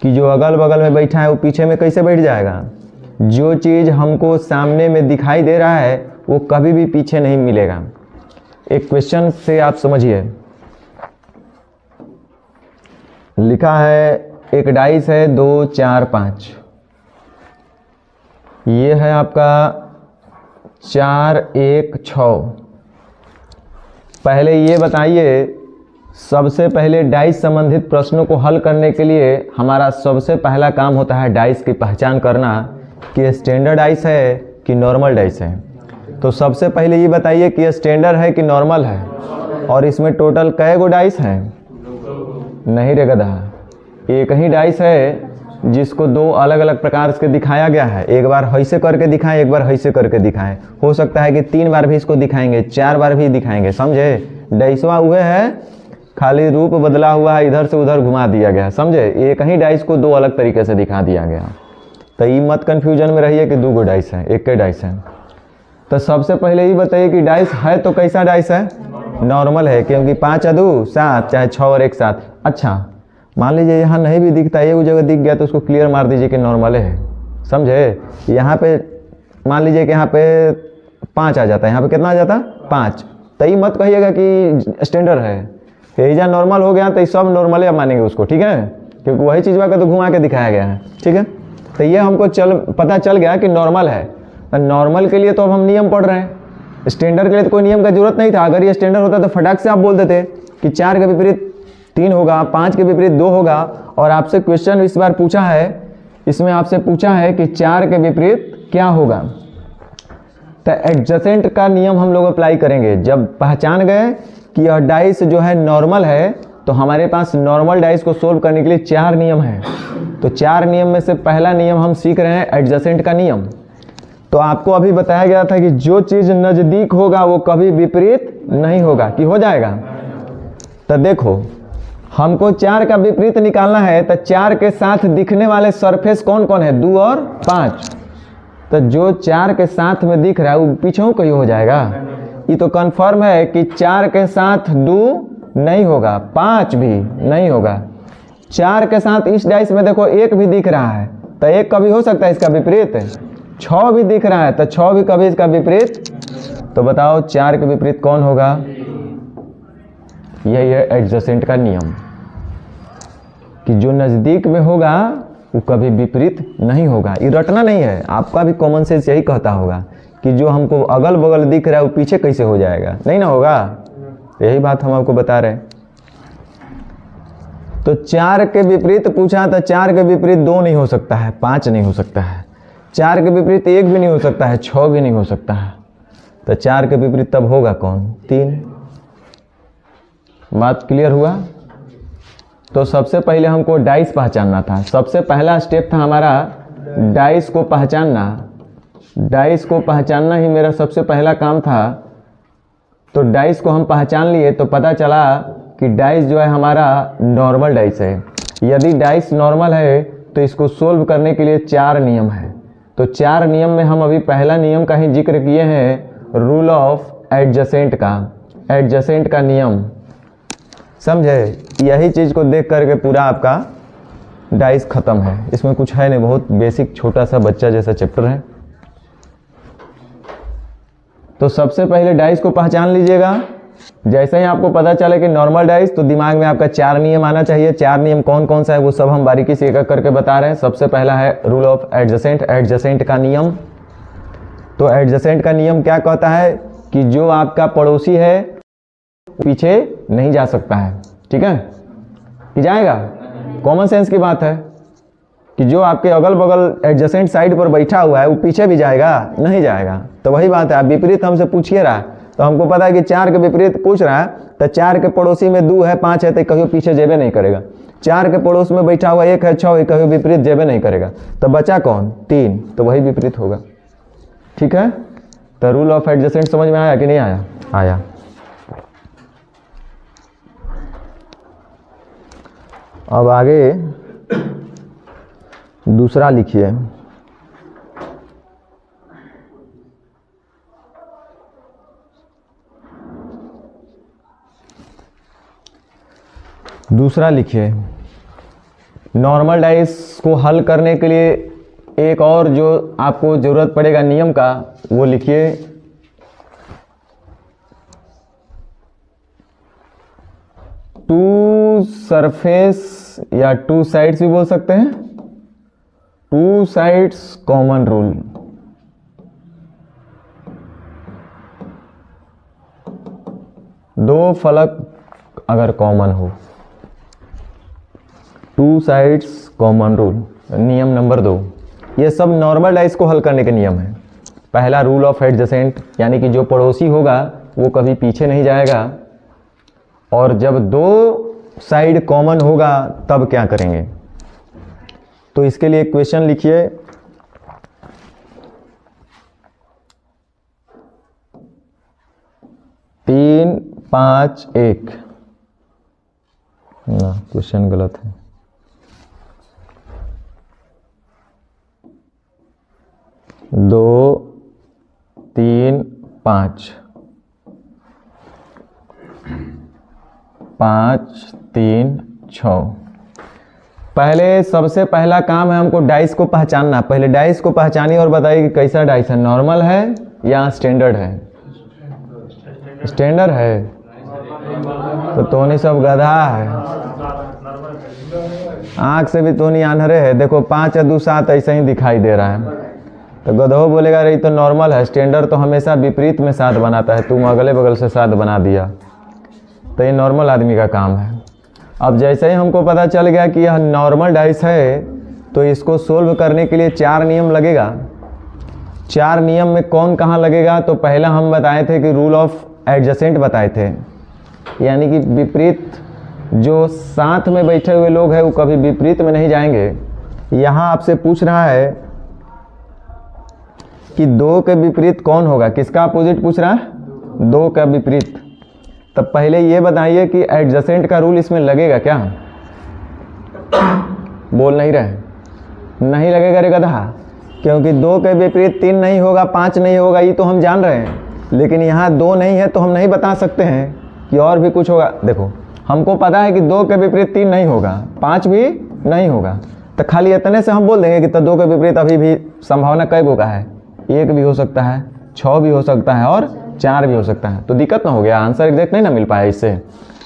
कि जो अगल बगल में बैठा है वो पीछे में कैसे बैठ जाएगा? जो चीज़ हमको सामने में दिखाई दे रहा है वो कभी भी पीछे नहीं मिलेगा। एक क्वेश्चन से आप समझिए। लिखा है एक डाइस है 2 4 5। ये है आपका 4 1 6। पहले ये बताइए, सबसे पहले डाइस संबंधित प्रश्नों को हल करने के लिए हमारा सबसे पहला काम होता है डाइस की पहचान करना कि स्टैंडर्ड डाइस है कि नॉर्मल डाइस है। तो सबसे पहले ये बताइए कि स्टैंडर्ड है कि नॉर्मल है, और इसमें टोटल कै गो डाइस हैं? नहीं रे गधा, एक ही डाइस है जिसको दो अलग अलग प्रकार से दिखाया गया है। एक बार ऐसे करके दिखाएं, एक ऐसे करके दिखाएं। हो सकता है कि 3 बार भी इसको दिखाएंगे, 4 बार भी दिखाएंगे, समझे? डाइसवा हुए है, खाली रूप बदला हुआ है, इधर से उधर घुमा दिया गया, समझे? एक ही डाइस को 2 अलग तरीके से दिखा दिया गया। तो ये मत कन्फ्यूजन में रहिए कि 2 गो डाइस है, एक के डाइस है। तो सबसे पहले ये बताइए कि डाइस है तो कैसा डाइस है? नॉर्मल है, क्योंकि 5 और 2 7, चाहे 6 और 1 7। अच्छा, मान लीजिए यहाँ नहीं भी दिखता, एक जगह दिख गया तो उसको क्लियर मार दीजिए कि नॉर्मल है, समझे? यहाँ पे मान लीजिए कि यहाँ पे 5 आ जाता है, यहाँ पे कितना आ जाता? 5। तो ये मत कहिएगा कि स्टैंडर्ड है, एजा नॉर्मल हो गया तो ये सब नॉर्मल है मानेंगे उसको, ठीक है? क्योंकि वही चीज़ का तो घुमा के दिखाया गया है, ठीक है? तो ये हमको पता चल गया कि नॉर्मल है। नॉर्मल के लिए तो अब हम नियम पढ़ रहे हैं, स्टैंडर्ड के लिए तो कोई नियम का जरूरत नहीं था। अगर ये स्टैंडर्ड होता तो फटाक से आप बोल देते कि 4 के विपरीत 3 होगा, 5 के विपरीत 2 होगा। और आपसे क्वेश्चन इस बार पूछा है, इसमें आपसे पूछा है कि 4 के विपरीत क्या होगा। तो एडजेसेंट का नियम हम लोग अप्लाई करेंगे। जब पहचान गए कि यह डाइस जो है नॉर्मल है, तो हमारे पास नॉर्मल डाइस को सोल्व करने के लिए 4 नियम हैं। तो 4 नियम में से पहला नियम हम सीख रहे हैं एडजेसेंट का नियम। तो आपको अभी बताया गया था कि जो चीज़ नज़दीक होगा वो कभी विपरीत नहीं होगा, कि हो जाएगा। तो देखो, हमको 4 का विपरीत निकालना है, तो 4 के साथ दिखने वाले सरफेस कौन कौन है? 2 और 5। तो जो 4 के साथ में दिख रहा है वो पीछे कहीं हो जाएगा। ये तो कंफर्म है कि 4 के साथ 2 नहीं होगा, 5 भी नहीं होगा। 4 के साथ इस डाइस में देखो 1 भी दिख रहा है, तो 1 कभी हो सकता है इसका विपरीत। 6 भी दिख रहा है, तो 6 भी कभी इसका विपरीत। तो बताओ 4 के विपरीत कौन होगा? यही है एडजेसेंट का नियम, कि जो नज़दीक में होगा वो कभी विपरीत नहीं होगा। ये रटना नहीं है, आपका भी कॉमन सेंस यही कहता होगा कि जो हमको अगल बगल दिख रहा है वो पीछे कैसे हो जाएगा? नहीं ना होगा। यही बात हम आपको बता रहे हैं। तो 4 के विपरीत पूछा, तो 4 के विपरीत 2 नहीं हो सकता है, 5 नहीं हो सकता है, 4 के विपरीत 1 भी नहीं हो सकता है, 6 भी नहीं हो सकता है। तो 4 के विपरीत तब होगा कौन? 3। बात क्लियर हुआ? तो सबसे पहले हमको डाइस पहचानना था। सबसे पहला स्टेप था हमारा डाइस को पहचानना। डाइस को पहचानना ही मेरा सबसे पहला काम था। तो डाइस को हम पहचान लिए तो पता चला कि डाइस जो है हमारा नॉर्मल डाइस है। यदि डाइस नॉर्मल है तो इसको सोल्व करने के लिए 4 नियम है। तो 4 नियम में हम अभी पहला नियम का ही जिक्र किए हैं, रूल ऑफ एडजेसेंट का। एडजेसेंट का नियम समझे? यही चीज़ को देख करके पूरा आपका डाइस ख़त्म है। इसमें कुछ है नहीं, बहुत बेसिक छोटा सा बच्चा जैसा चैप्टर है। तो सबसे पहले डाइस को पहचान लीजिएगा। जैसे ही आपको पता चले कि नॉर्मल डाइस, तो दिमाग में आपका 4 नियम आना चाहिए। 4 नियम कौन कौन सा है वो सब हम बारीकी से एक एक करके बता रहे हैं। सबसे पहला है रूल ऑफ एडजेसेंट, एडजेसेंट का नियम। तो एडजेसेंट का नियम क्या कहता है कि जो आपका पड़ोसी है पीछे नहीं जा सकता है, ठीक है? कि जाएगा? कॉमन सेंस की बात है। कि जो आपके अगल बगल एडजेसेंट साइड पर बैठा हुआ है वो पीछे भी जाएगा? नहीं जाएगा। तो वही बात है, आप विपरीत हमसे पूछिए रहा तो हमको पता है कि 4 के विपरीत पूछ रहा है, तो 4 के पड़ोसी में 2 है 5 है तो कहीं पीछे जेबे नहीं करेगा। 4 के पड़ोस में बैठा हुआ 1 है 6 है, कहीं विपरीत जेबे नहीं करेगा। तो बचा कौन? 3, तो वही विपरीत होगा। ठीक है, तो रूल ऑफ एडजेसेंट समझ में आया कि नहीं आया? आया। अब आगे दूसरा लिखिए। दूसरा लिखिए, नॉर्मल डाइस को हल करने के लिए एक और जो आपको ज़रूरत पड़ेगा नियम का, वो लिखिए। टू सरफेस या टू साइड्स भी बोल सकते हैं, टू साइड्स कॉमन रूल। दो फलक अगर कॉमन हो, टू साइड्स कॉमन रूल, नियम नंबर 2। ये सब नॉर्मल डाइस को हल करने के नियम है। पहला रूल ऑफ एडजेसेंट, यानी कि जो पड़ोसी होगा वो कभी पीछे नहीं जाएगा, और जब 2 साइड कॉमन होगा तब क्या करेंगे। तो इसके लिए क्वेश्चन लिखिए। तीन 5 1, ना क्वेश्चन गलत है। दो 3 5, 5 3 6। पहले सबसे पहला काम है हमको डाइस को पहचानना। पहले डाइस को पहचानिए और बताइए कि कैसा डाइस है, नॉर्मल है या स्टैंडर्ड है? स्टैंडर्ड है तो तोनी सब गधा है, आँख से भी तोनी आन्हरे है। देखो 5 या 2 7 ऐसे ही दिखाई दे रहा है, तो गधो बोलेगा रही तो नॉर्मल है। स्टैंडर्ड तो हमेशा विपरीत में 7 बनाता है, तुम अगले बगल से 7 बना दिया, तो ये नॉर्मल आदमी का काम है। अब जैसे ही हमको पता चल गया कि यह नॉर्मल डाइस है, तो इसको सोल्व करने के लिए 4 नियम लगेगा। 4 नियम में कौन कहाँ लगेगा? तो पहला हम बताए थे कि रूल ऑफ एडजेसेंट बताए थे, यानी कि विपरीत जो साथ में बैठे हुए लोग हैं वो कभी विपरीत में नहीं जाएंगे। यहाँ आपसे पूछ रहा है कि 2 के विपरीत कौन होगा, किसका अपोजिट पूछ रहा है? 2 का विपरीत। तब पहले ये बताइए कि एडजेसेंट का रूल इसमें लगेगा क्या? बोल नहीं रहे, नहीं लगेगा रे गधा, क्योंकि 2 के विपरीत 3 नहीं होगा, 5 नहीं होगा, ये तो हम जान रहे हैं। लेकिन यहाँ 2 नहीं है तो हम नहीं बता सकते हैं कि और भी कुछ होगा। देखो हमको पता है कि 2 के विपरीत 3 नहीं होगा, 5 भी नहीं होगा, तो खाली इतने से हम बोल देंगे कि तो 2 के विपरीत अभी भी संभावना कई गो का है? 1 भी हो सकता है, 6 भी हो सकता है और 4 भी हो सकता है। तो दिक्कत ना हो गया, आंसर एग्जैक्ट नहीं ना मिल पाया इससे।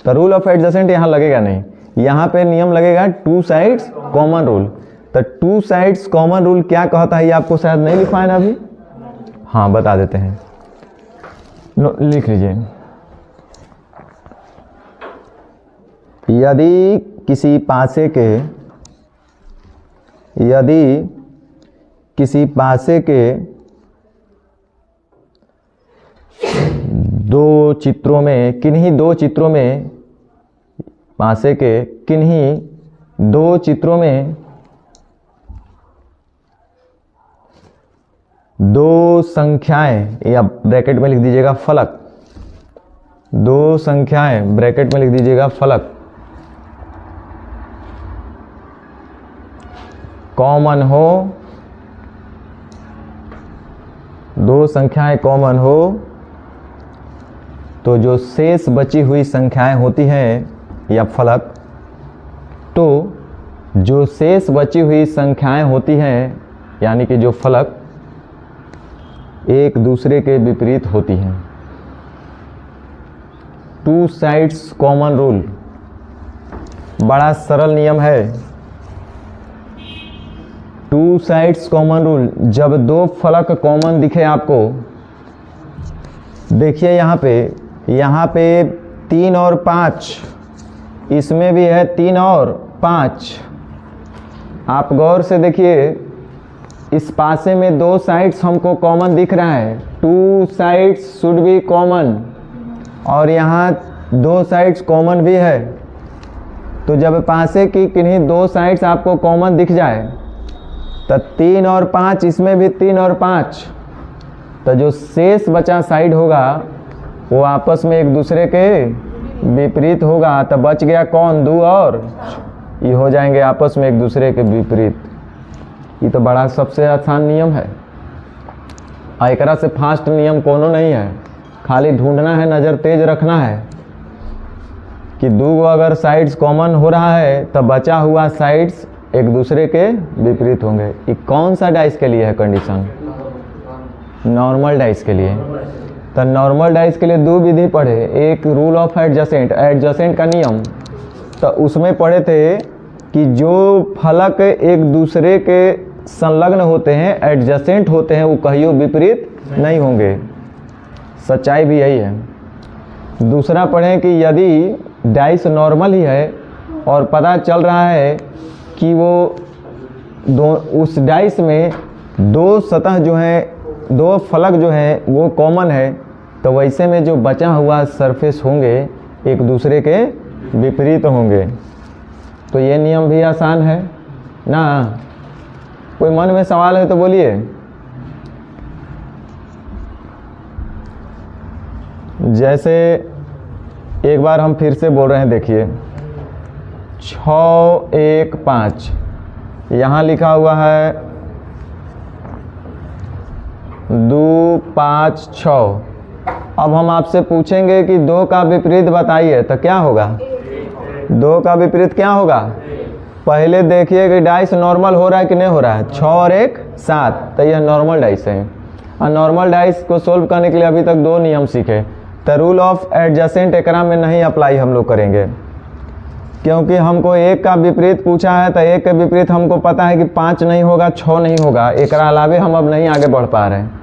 तो रूल ऑफ एडजेसेंट यहाँ लगेगा नहीं, यहाँ पे नियम लगेगा टू साइड्स कॉमन रूल। तो टू साइड्स कॉमन रूल क्या कहता है, ये आपको शायद नहीं लिखवाए ना अभी? हाँ बता देते हैं, लिख लीजिए। यदि किसी पासे के 2 चित्रों में, किन्हीं 2 चित्रों में, पासे के किन्हीं 2 चित्रों में 2 संख्याएं, या ब्रैकेट में लिख दीजिएगा फलक, 2 संख्याएं ब्रैकेट में लिख दीजिएगा फलक कॉमन हो, 2 संख्याएं कॉमन हो, तो जो शेष बची हुई संख्याएं होती हैं या फलक, तो जो शेष बची हुई संख्याएं होती हैं यानी कि जो फलक एक दूसरे के विपरीत होती हैं। टू साइड्स कॉमन रूल बड़ा सरल नियम है। टू साइड्स कॉमन रूल, जब 2 फलक कॉमन दिखे आपको, देखिए यहाँ पे 3 और 5, इसमें भी है 3 और 5, आप गौर से देखिए, इस पासे में दो साइड्स हमको कॉमन दिख रहा है, two sides should be common, और यहाँ दो साइड्स कॉमन भी है। तो जब पासे की किन्हीं दो साइड्स आपको कॉमन दिख जाए तो 3 और 5, इसमें भी 3 और 5, तो जो शेष बचा साइड होगा वो आपस में एक दूसरे के विपरीत होगा। तो बच गया कौन, 2 और ये हो जाएंगे आपस में एक दूसरे के विपरीत। ये तो बड़ा सबसे आसान नियम है, एकरा से फास्ट नियम कोनो नहीं है। खाली ढूंढना है, नज़र तेज रखना है कि 2 अगर साइड्स कॉमन हो रहा है तो बचा हुआ साइड्स एक दूसरे के विपरीत होंगे। ये कौन सा डाइस के लिए है कंडीशन, नॉर्मल डाइस के लिए। तो नॉर्मल डाइस के लिए 2 विधि पढ़े, एक रूल ऑफ एडजेसेंट, एडजेसेंट का नियम, तो उसमें पढ़े थे कि जो फलक एक दूसरे के संलग्न होते हैं, एडजेसेंट होते हैं, वो कहियो विपरीत नहीं होंगे। सच्चाई भी यही है। दूसरा पढ़ें कि यदि डाइस नॉर्मल ही है और पता चल रहा है कि वो उस डाइस में 2 सतह जो हैं, 2 फलक जो हैं वो कॉमन है, तो वैसे में जो बचा हुआ सरफेस होंगे एक दूसरे के विपरीत होंगे। तो ये नियम भी आसान है ना। कोई मन में सवाल है तो बोलिए। जैसे एक बार हम फिर से बोल रहे हैं, देखिए 6 1 5, यहाँ लिखा हुआ है 2 5 6। अब हम आपसे पूछेंगे कि 2 का विपरीत बताइए, तो क्या होगा, 2 का विपरीत क्या होगा। पहले देखिए कि डाइस नॉर्मल हो रहा है कि नहीं हो रहा है। 6 और 1 7, तो यह नॉर्मल डाइस है। और नॉर्मल डाइस को सोल्व करने के लिए अभी तक 2 नियम सीखे। तो रूल ऑफ एडजेसेंट एकरा में नहीं अप्लाई हम लोग करेंगे, क्योंकि हमको 1 का विपरीत पूछा है। तो 1 के विपरीत हमको पता है कि 5 नहीं होगा, 6 नहीं होगा। एकरा अलावे हम अब नहीं आगे बढ़ पा रहे हैं।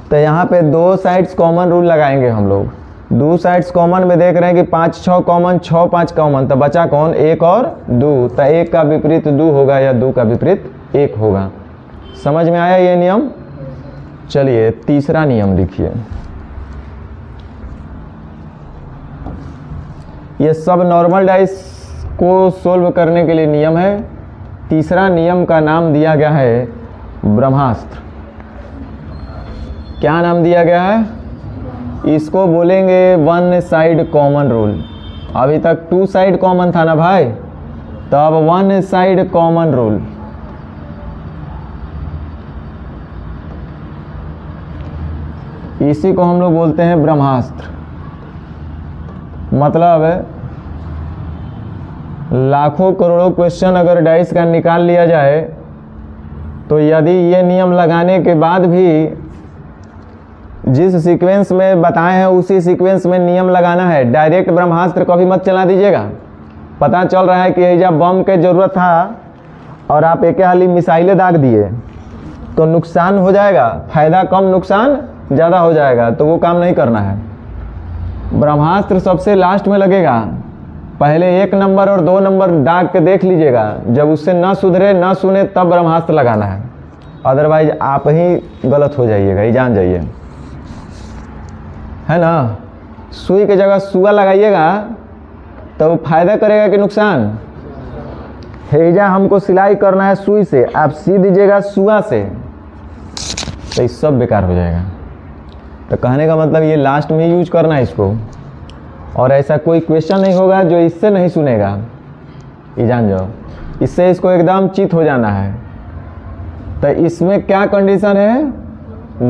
तो यहाँ पे 2 साइड्स कॉमन रूल लगाएंगे हम लोग। 2 साइड्स कॉमन में देख रहे हैं कि 5 6 कॉमन, 6 5 कॉमन, तो बचा कौन, 1 और 2। तो 1 का विपरीत 2 होगा या 2 का विपरीत 1 होगा। समझ में आया ये नियम। चलिए तीसरा नियम लिखिए। ये सब नॉर्मल डाइस को सोल्व करने के लिए नियम है। तीसरा नियम का नाम दिया गया है ब्रह्मास्त्र। क्या नाम दिया गया है, इसको बोलेंगे 1 साइड कॉमन रूल। अभी तक 2 साइड कॉमन था ना भाई, तो अब 1 साइड कॉमन रूल। इसी को हम लोग बोलते हैं ब्रह्मास्त्र। मतलब लाखों करोड़ों क्वेश्चन अगर डाइस का निकाल लिया जाए, तो यदि ये नियम लगाने के बाद भी जिस सीक्वेंस में बताए हैं उसी सीक्वेंस में नियम लगाना है। डायरेक्ट ब्रह्मास्त्र कभी मत चला दीजिएगा। पता चल रहा है कि एजा बम के ज़रूरत था और आप एक हाली मिसाइलें दाग दिए, तो नुकसान हो जाएगा। फ़ायदा कम, नुकसान ज़्यादा हो जाएगा, तो वो काम नहीं करना है। ब्रह्मास्त्र सबसे लास्ट में लगेगा। पहले 1 नंबर और 2 नंबर दाग के देख लीजिएगा। जब उससे ना सुधरे ना सुने तब ब्रह्मास्त्र लगाना है, अदरवाइज आप ही गलत हो जाइएगा, ये जान जाइए, है ना। सुई की जगह सुआ लगाइएगा तो वो फायदा करेगा कि नुकसान। हेजा हमको सिलाई करना है सुई से, आप सी दीजिएगा सुआ से, तो ये सब बेकार हो जाएगा। तो कहने का मतलब ये लास्ट में यूज करना है इसको, और ऐसा कोई क्वेश्चन नहीं होगा जो इससे नहीं सुनेगा, ये जान जाओ। इससे इसको एकदम चित हो जाना है। तो इसमें क्या कंडीशन है,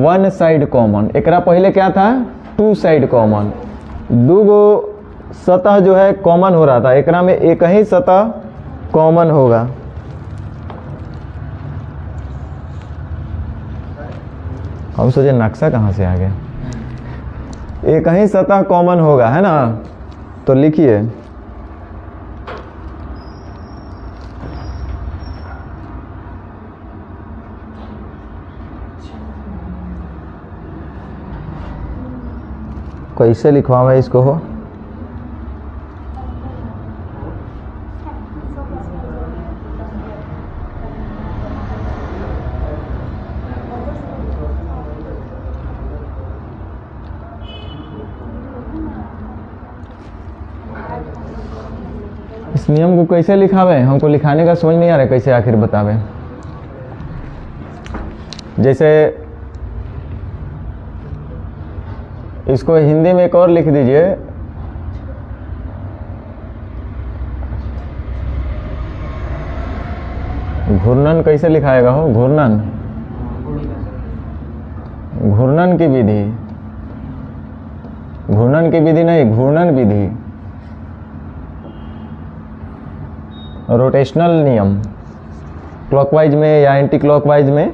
1 साइड कॉमन। एकरा पहले क्या था, 2 साइड कॉमन। 2 गो सतह जो है कॉमन हो रहा था, एकरा में एक ही सतह कॉमन होगा। हम सोचे नक्शा कहाँ से आ गया। एक ही सतह कॉमन होगा, है ना। तो लिखिए कैसे लिखवावा इसको हो। इस नियम को कैसे लिखावे, हमको लिखाने का समझ नहीं आ रहा है, कैसे आखिर बतावे। जैसे इसको हिंदी में एक और लिख दीजिए, घूर्णन कैसे लिखाएगा हो, घूर्णन, घूर्णन की विधि, घूर्णन की विधि नहीं, घूर्णन विधि, रोटेशनल नियम, क्लॉकवाइज में या एंटी क्लॉकवाइज में।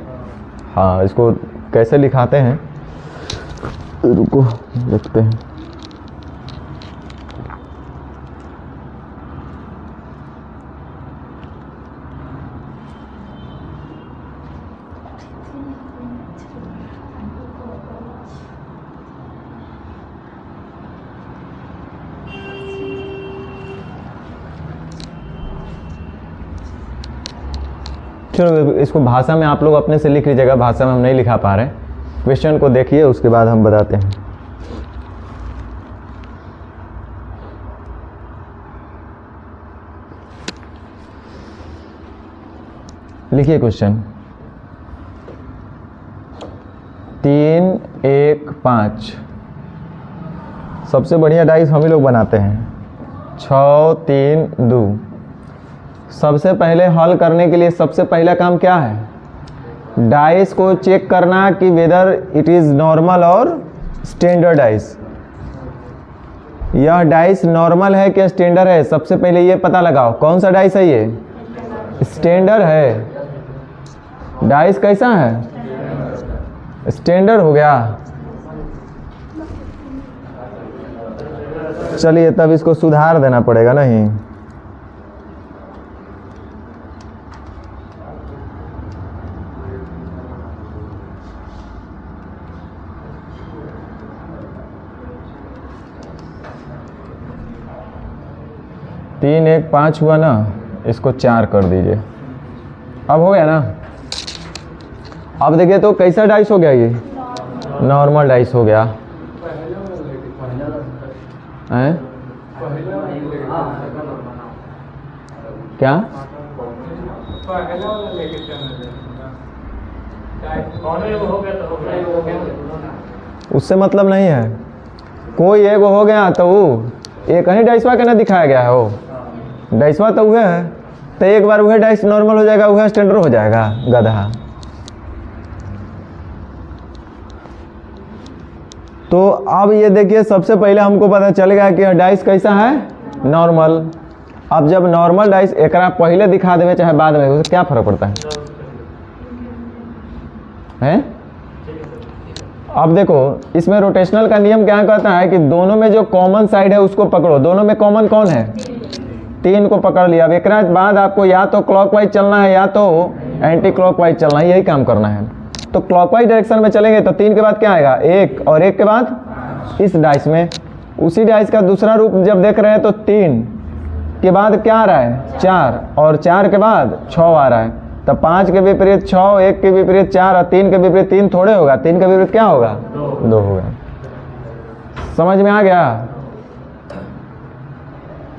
हाँ, इसको कैसे लिखाते हैं, रुको देखते हैं। चलो इसको भाषा में आप लोग अपने से लिख लीजिएगा, भाषा में हम नहीं लिखा पा रहे। क्वेश्चन को देखिए, उसके बाद हम बताते हैं। लिखिए क्वेश्चन, 3, 1, 5 सबसे बढ़िया डाइस हम ही लोग बनाते हैं। 6, 3, 2। सबसे पहले हल करने के लिए सबसे पहला काम क्या है, डाइस को चेक करना कि वेदर इट इज नॉर्मल और स्टैंडर्ड डाइस। यह डाइस नॉर्मल है क्या स्टैंडर्ड है, सबसे पहले ये पता लगाओ। कौन सा डाइस है ये, स्टैंडर्ड है। डाइस कैसा है, स्टैंडर्ड हो गया। चलिए तब इसको सुधार देना पड़ेगा नहीं। तीन 1 5 हुआ ना, इसको 4 कर दीजिए। अब हो गया ना। अब देखिए तो कैसा डाइस हो गया, ये नॉर्मल डाइस हो गया है। क्या उससे मतलब नहीं है, कोई एगो हो गया तो वो एक ही डाइसवा के ना दिखाया गया है, वो डाइसवा तो वह है, तो एक बार वह डाइस नॉर्मल हो जाएगा, वह स्टैंडर्ड हो जाएगा गधा। तो अब ये देखिए, सबसे पहले हमको पता चल गया कि डाइस कैसा है, नॉर्मल। अब जब नॉर्मल डाइस एक पहले दिखा देवे चाहे बाद में, उससे क्या फर्क पड़ता है? अब देखो इसमें रोटेशनल का नियम क्या कहता है कि दोनों में जो कॉमन साइड है उसको पकड़ो। दोनों में कॉमन कौन है, 3 को पकड़ लिया। अब एक बाद आपको या तो क्लॉकवाइज चलना है या तो एंटी क्लॉकवाइज चलना है, यही काम करना है। तो क्लॉकवाइज डायरेक्शन में चलेंगे तो 3 के बाद क्या आएगा, 1, और 1 के बाद इस डाइस में। उसी डाइस का दूसरा रूप जब देख रहे हैं तो 3 के बाद क्या आ रहा है, 4, और 4 के बाद 6 आ रहा है। तब 5 के विपरीत 6, 1 के विपरीत 4 और 3 के विपरीत 3 थोड़े होगा, 3 के विपरीत क्या होगा, 2 होगा। समझ में आ गया?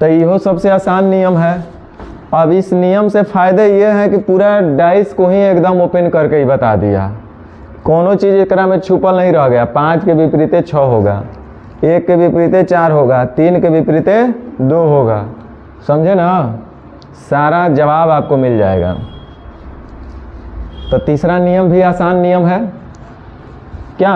तो यह सबसे आसान नियम है। अब इस नियम से फायदे ये है कि पूरा डाइस को ही एकदम ओपन करके ही बता दिया, कोनो चीज़ एकरा में छुपल नहीं रह गया। 5 के विपरीत 6 होगा, 1 के विपरीत 4 होगा, 3 के विपरीत 2 होगा। समझे ना, सारा जवाब आपको मिल जाएगा। तो तीसरा नियम भी आसान नियम है क्या,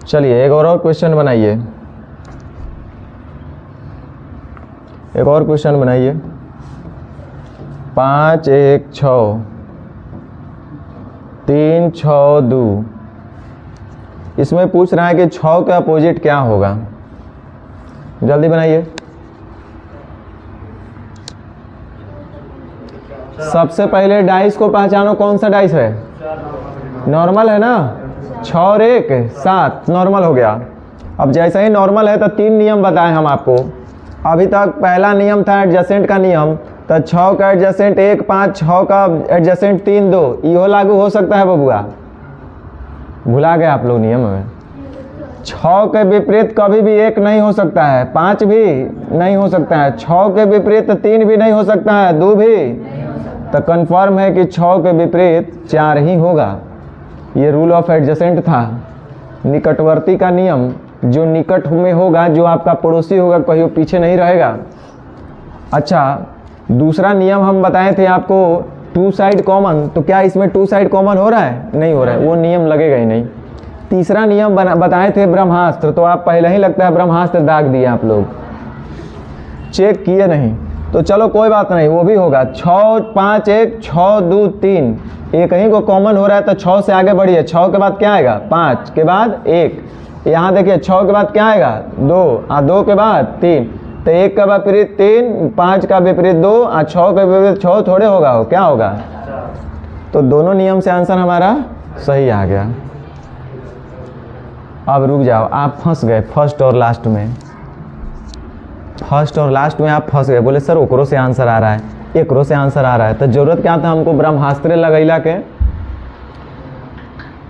चलिए एक और क्वेश्चन बनाइए, एक और क्वेश्चन बनाइए। 5, 1, 6, 3, 6, 2। इसमें पूछ रहा है कि 6 का अपोजिट क्या होगा, जल्दी बनाइए। सबसे पहले डाइस को पहचानो, कौन सा डाइस है, नॉर्मल है ना। 6 और 1 7, नॉर्मल हो गया। अब जैसे ही नॉर्मल है तो 3 नियम बताए हम आपको। अभी तक पहला नियम था एडजेसेंट का नियम, तो 6 का एडजेसेंट 1 5, 6 का एडजेसेंट 3 2, यो लागू हो सकता है बबुआ? भुला गए आप लोग नियम में। 6 के विपरीत कभी भी 1 नहीं हो सकता है, 5 भी नहीं हो सकता है, 6 के विपरीत 3 भी नहीं हो सकता है, 2 भी, तो कंफर्म है कि 6 के विपरीत 4 ही होगा। ये रूल ऑफ एडजेसेंट था, निकटवर्ती का नियम। जो निकट में होगा, जो आपका पड़ोसी होगा, कहीं पीछे नहीं रहेगा। अच्छा, दूसरा नियम हम बताए थे आपको 2 साइड कॉमन, तो क्या इसमें 2 साइड कॉमन हो रहा है? नहीं हो रहा है, वो नियम लगेगा ही नहीं। तीसरा नियम बताए थे ब्रह्मास्त्र, तो आप पहले ही लगता है ब्रह्मास्त्र दाग दिए आप लोग, चेक किए नहीं। तो चलो कोई बात नहीं, वो भी होगा। 6 5 1, 6 2 3, एक ही को कॉमन हो रहा है तो 6 से आगे बढ़िए। 6 के बाद क्या आएगा? 5 के बाद 1, यहाँ देखिए 6 के बाद क्या आएगा? 2, 2 के बाद 3, तो 1 का विपरीत 3, 5 का विपरीत 2, 6 का विपरीत 6 थोड़े होगा, वो क्या होगा? तो दोनों नियम से आंसर हमारा सही आ गया। अब रुक जाओ, आप फंस गए फर्स्ट और लास्ट में। फर्स्ट और लास्ट में आप फंस गए, बोले सर ओकरो से आंसर आ रहा है, एकरो से आंसर आ रहा है, तो जरूरत क्या था हमको? ब्रह्मास्त्र लगैला के।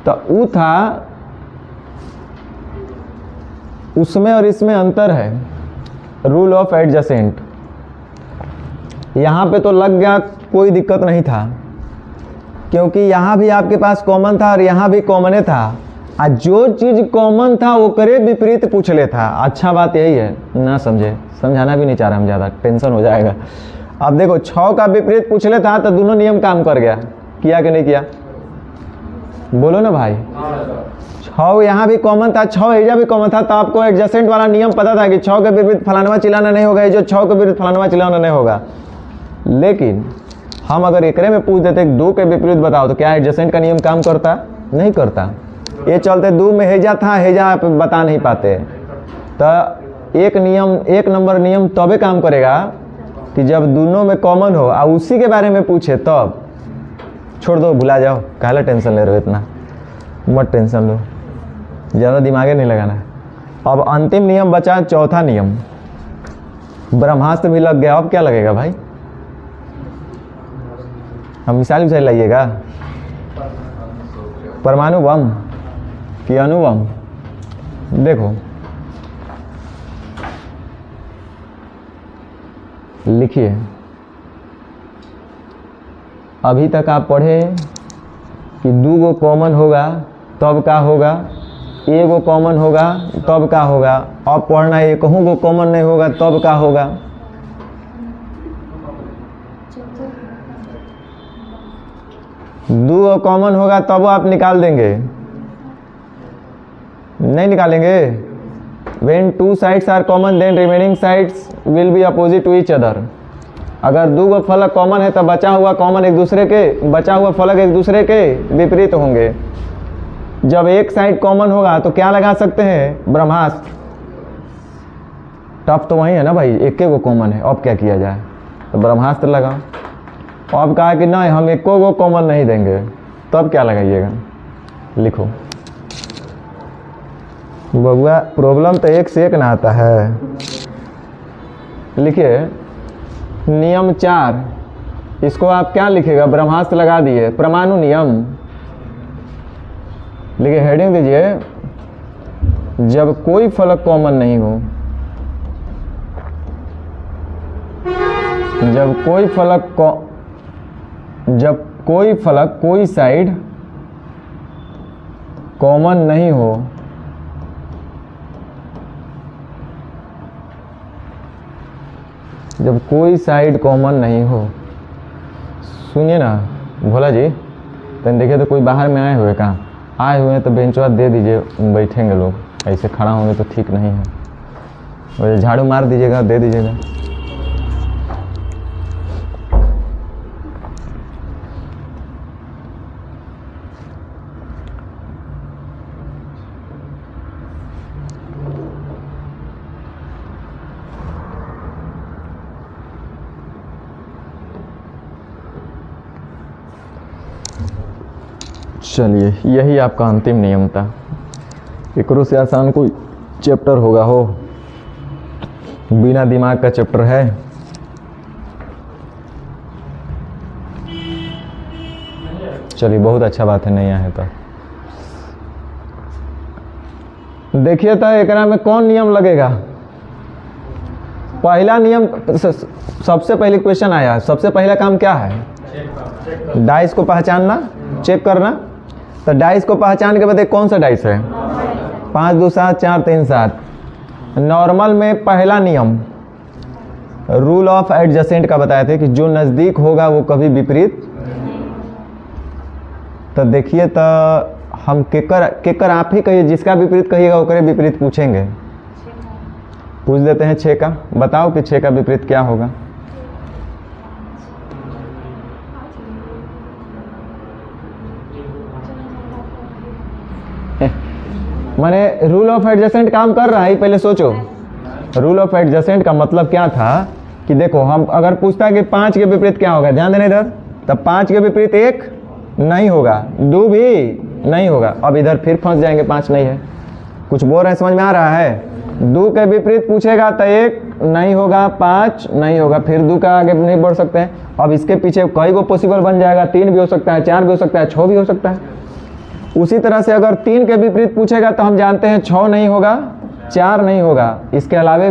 तो वो था, उसमें और इसमें अंतर है, रूल ऑफ एडजेसेंट। यहाँ पे तो लग गया, कोई दिक्कत नहीं था, क्योंकि यहाँ भी आपके पास कॉमन था और यहाँ भी कॉमन था। जो चीज़ कॉमन था वो करे विपरीत पूछ ले था। अच्छा बात यही है, ना समझे, समझाना भी नहीं चाह रहा हम ज़्यादा, टेंशन हो जाएगा। अब देखो 6 का विपरीत पूछ ले था तो दोनों नियम काम कर गया, किया कि नहीं किया? बोलो ना भाई। 6 यहाँ भी कॉमन था, 6 एजा भी कॉमन था, तो आपको एडजेसेंट वाला नियम पता था कि 6 के विपरीत फलानवा चिल्लाना नहीं होगा, जो 6 के विपरीत फलानवा चिल्लाना नहीं होगा। लेकिन हम अगर एकरे में पूछ देते 2 के विपरीत बताओ, तो क्या एडजेसेंट का नियम काम करता? नहीं करता। ये चलते 2 में हेजा था, हेजा आप बता नहीं पाते। तो एक नंबर नियम तबे काम करेगा कि जब दोनों में कॉमन हो और उसी के बारे में पूछे तब। छोड़ दो, भुला जाओ, काहला टेंशन ले रहे हो इतना, मत टेंशन लो, ज़्यादा दिमागे नहीं लगाना। अब अंतिम नियम बचा, चौथा नियम। ब्रह्मास्त्र भी लग गया, अब क्या लगेगा भाई? हम मिसाल लाइएगा, परमाणु बम कि अणु बम? देखो लिखिए, अभी तक आप पढ़े कि 2 गो कॉमन होगा तब का होगा, 1 गो कॉमन होगा तब का होगा। अब पढ़ना है 1 गो कॉमन नहीं होगा तब का होगा। दो कॉमन होगा तब आप निकाल देंगे, नहीं निकालेंगे? When 2 sides are common then remaining sides will be opposite to each other। अगर 2 गो फलक कॉमन है तो बचा हुआ कॉमन एक दूसरे के, बचा हुआ फलक एक दूसरे के विपरीत होंगे। जब एक साइड कॉमन होगा तो क्या लगा सकते हैं? ब्रह्मास्त्र। टफ तो वही है ना भाई, एक गो कॉमन है, अब क्या किया जाए? तो ब्रह्मास्त्र लगाओ। अब कहा कि नहीं हम 1 गो कॉमन नहीं देंगे, तब क्या लगाइएगा? लिखो बबुआ, प्रॉब्लम तो एक से एक ना आता है। लिखिए नियम 4, इसको आप क्या लिखेगा? ब्रह्मास्त्र लगा दिए, परमाणु नियम लिखिए, हेडिंग दीजिए, जब कोई फलक कॉमन नहीं हो, जब कोई फलक कोई साइड कॉमन नहीं हो, जब कोई साइड कॉमन नहीं हो। सुनिए ना भोला जी, तो देखिए तो कोई बाहर में आए हुए, कहाँ आए हुए हैं? तो बेंचवा दे दीजिए, बैठेंगे लोग, ऐसे खड़ा होंगे तो ठीक नहीं है। वैसे झाड़ू मार दीजिएगा, दे दीजिएगा। चलिए, यही आपका अंतिम नियम था। एकरो से आसान कोई चैप्टर होगा हो? बिना दिमाग का चैप्टर है। चलिए, बहुत अच्छा बात है, नहीं आए तो देखिए तो एकरा में कौन नियम लगेगा। पहला नियम, सबसे पहले क्वेश्चन आया, सबसे पहला काम क्या है? डाइस को पहचानना, चेक करना। तो डाइस को पहचान के बताइए कौन सा डाइस है? 5 2 7 4 3 7। नॉर्मल में पहला नियम रूल ऑफ एडजेसेंट का बताए थे कि जो नज़दीक होगा वो कभी विपरीत। तो देखिए, तो हम केकर आप ही कहिए, जिसका विपरीत कहिएगा ओकरे विपरीत पूछेंगे। पूछ देते हैं 6 का। बताओ कि 6 का विपरीत क्या होगा? माने रूल ऑफ एडजेसेंट काम कर रहा है, पहले सोचो। रूल ऑफ एडजेसेंट का मतलब क्या था कि देखो, हम अगर पूछता है कि 5 के विपरीत क्या होगा, ध्यान देना इधर, तब 5 के विपरीत 1 नहीं होगा, 2 भी नहीं होगा। अब इधर फिर फंस जाएंगे, 5 नहीं है। कुछ बोल रहे हैं, समझ में आ रहा है? 2 के विपरीत पूछेगा तो 1 नहीं होगा, 5 नहीं होगा, फिर 2 का आगे नहीं बढ़ सकते हैं। अब इसके पीछे कई गो पॉसिबल बन जाएगा, 3 भी हो सकता है, 4 भी हो सकता है, 6 भी हो सकता है। उसी तरह से अगर 3 के विपरीत पूछेगा तो हम जानते हैं 6 नहीं होगा, 4 नहीं होगा, इसके अलावे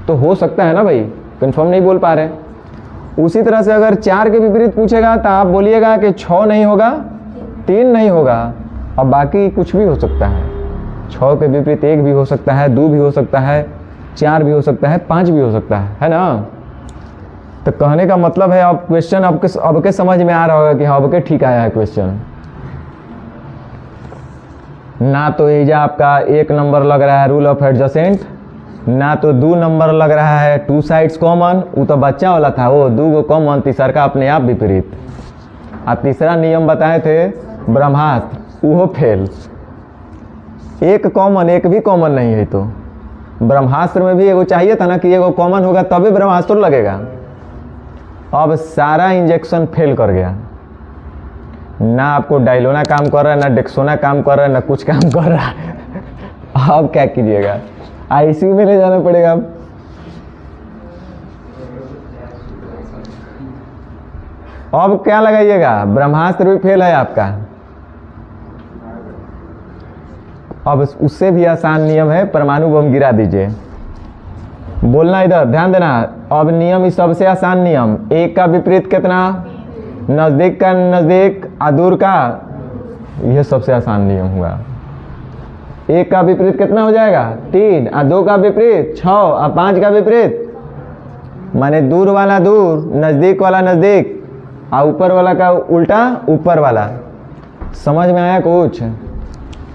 तो हो सकता है ना भाई, कंफर्म नहीं बोल पा रहे। उसी तरह से अगर 4 के विपरीत पूछेगा तो आप बोलिएगा कि 6 नहीं होगा, 3 नहीं होगा, और बाकी कुछ भी हो सकता है। 6 के विपरीत 1 भी हो सकता है, 2 भी हो सकता है, 4 भी हो सकता है, 5 भी हो सकता है ना। तो कहने का मतलब है, अब क्वेश्चन अब के समझ में आ रहा होगा कि हाँ, अब के ठीक आया है क्वेश्चन। ना तो एजा आपका 1 नंबर लग रहा है रूल ऑफ एडजेसेंट, ना तो 2 नंबर लग रहा है 2 साइड्स कॉमन, वो तो बच्चा वाला था, वो 2 गो कॉमन, तीसरा का अपने आप विपरीत। आप तीसरा नियम बताए थे ब्रह्मास्त्र, वो फेल। 1 कॉमन, 1 भी कॉमन नहीं है। तो ब्रह्मास्त्र में भी एगो चाहिए था ना कि एगो कॉमन होगा तभी ब्रह्मास्त्र लगेगा। अब सारा इंजेक्शन फेल कर गया, ना आपको डायलोना काम कर रहा है, ना डेक्सोना काम कर रहा है, ना कुछ काम कर रहा है। अब क्या कीजिएगा? आईसीयू में ले जाना पड़ेगा। अब क्या लगाइएगा? ब्रह्मास्त्र भी फेल है आपका। अब उससे भी आसान नियम है, परमाणु बम गिरा दीजिए। बोलना इधर, ध्यान देना। अब नियम इस सबसे आसान नियम, 1 का विपरीत कितना? नज़दीक का नज़दीक, दूर का, यह सबसे आसान नियम हुआ। 1 का विपरीत कितना हो जाएगा? 3, 2 का विपरीत 6, 5 का विपरीत, माने दूर वाला दूर, नज़दीक वाला नज़दीक, ऊपर वाला का उल्टा ऊपर वाला। समझ में आया कुछ?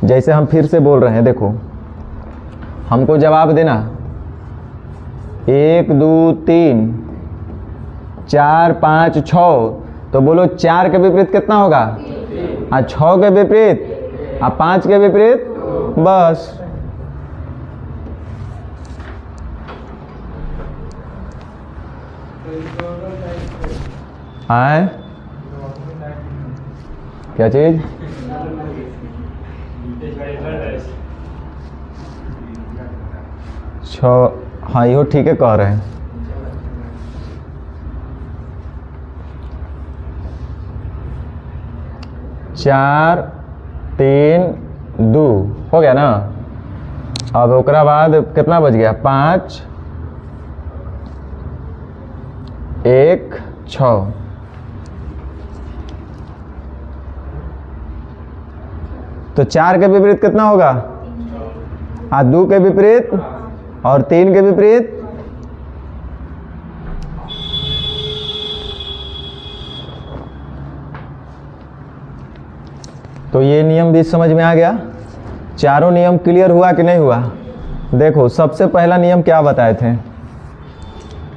जैसे हम फिर से बोल रहे हैं, देखो हमको जवाब देना 1 2 3 4 5 6, तो बोलो 4 के विपरीत कितना होगा? 6 के विपरीत, 5 के विपरीत, बस। आए क्या चीज? हाँ, यो ठीक है कह रहे हैं। चार 3 2 हो गया ना। अब ओकरा बाद कितना बच गया? 5 1 6। तो 4 के विपरीत कितना होगा? 2 के विपरीत और 3 के विपरीत, तो ये नियम भी समझ में आ गया। चारों नियम क्लियर हुआ कि नहीं हुआ? देखो, सबसे पहला नियम क्या बताए थे?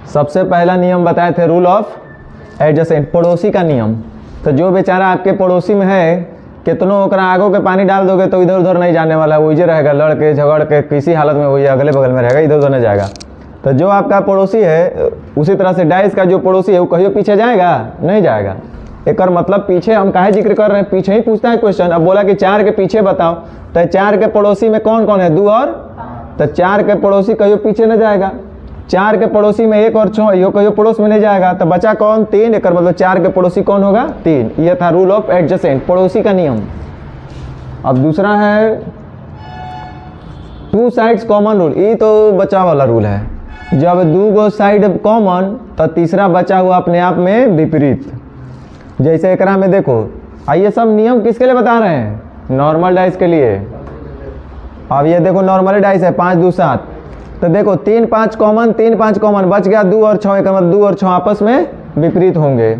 सबसे पहला नियम बताए थे रूल ऑफ एडजेसेंट, पड़ोसी का नियम। तो जो बेचारा आपके पड़ोसी में है, कितनों ओकरा आगो के पानी डाल दोगे तो इधर उधर नहीं जाने वाला, वही रहेगा, लड़ के झगड़ के किसी हालत में वही अगले बगल में रहेगा, इधर उधर नहीं जाएगा। तो जो आपका पड़ोसी है, उसी तरह से डाइस का जो पड़ोसी है वो कहीं पीछे जाएगा? नहीं जाएगा। एकर मतलब पीछे हम काहे जिक्र कर रहे हैं, पीछे ही पूछता है क्वेश्चन। अब बोला कि 4 के पीछे बताओ, तो 4 के पड़ोसी में कौन कौन है, 2 और, तो 4 के पड़ोसी कहियो पीछे न जाएगा, 4 के पड़ोसी में 1 और 6 यो कहियो पड़ोस में नहीं जाएगा, तो बचा कौन, 3। एकर मतलब 4 के पड़ोसी कौन होगा, 3। ये था रूल ऑफ एडजेसेंट, पड़ोसी का नियम। अब दूसरा है 2 साइड्स कॉमन रूल, ये तो बचा वाला रूल है। जब 2 गो साइड कॉमन तो तीसरा बचा हुआ अपने आप में विपरीत। जैसे एकरा में देखो, ये सब नियम किसके लिए बता रहे हैं, नॉर्मल डाइस के लिए। अब ये देखो नॉर्मल डाइस है 5 2 7, तो देखो 3 5 कॉमन, 3 5 कॉमन, बच गया 2 और 6, एक मतलब 2 और 6 आपस में विपरीत होंगे।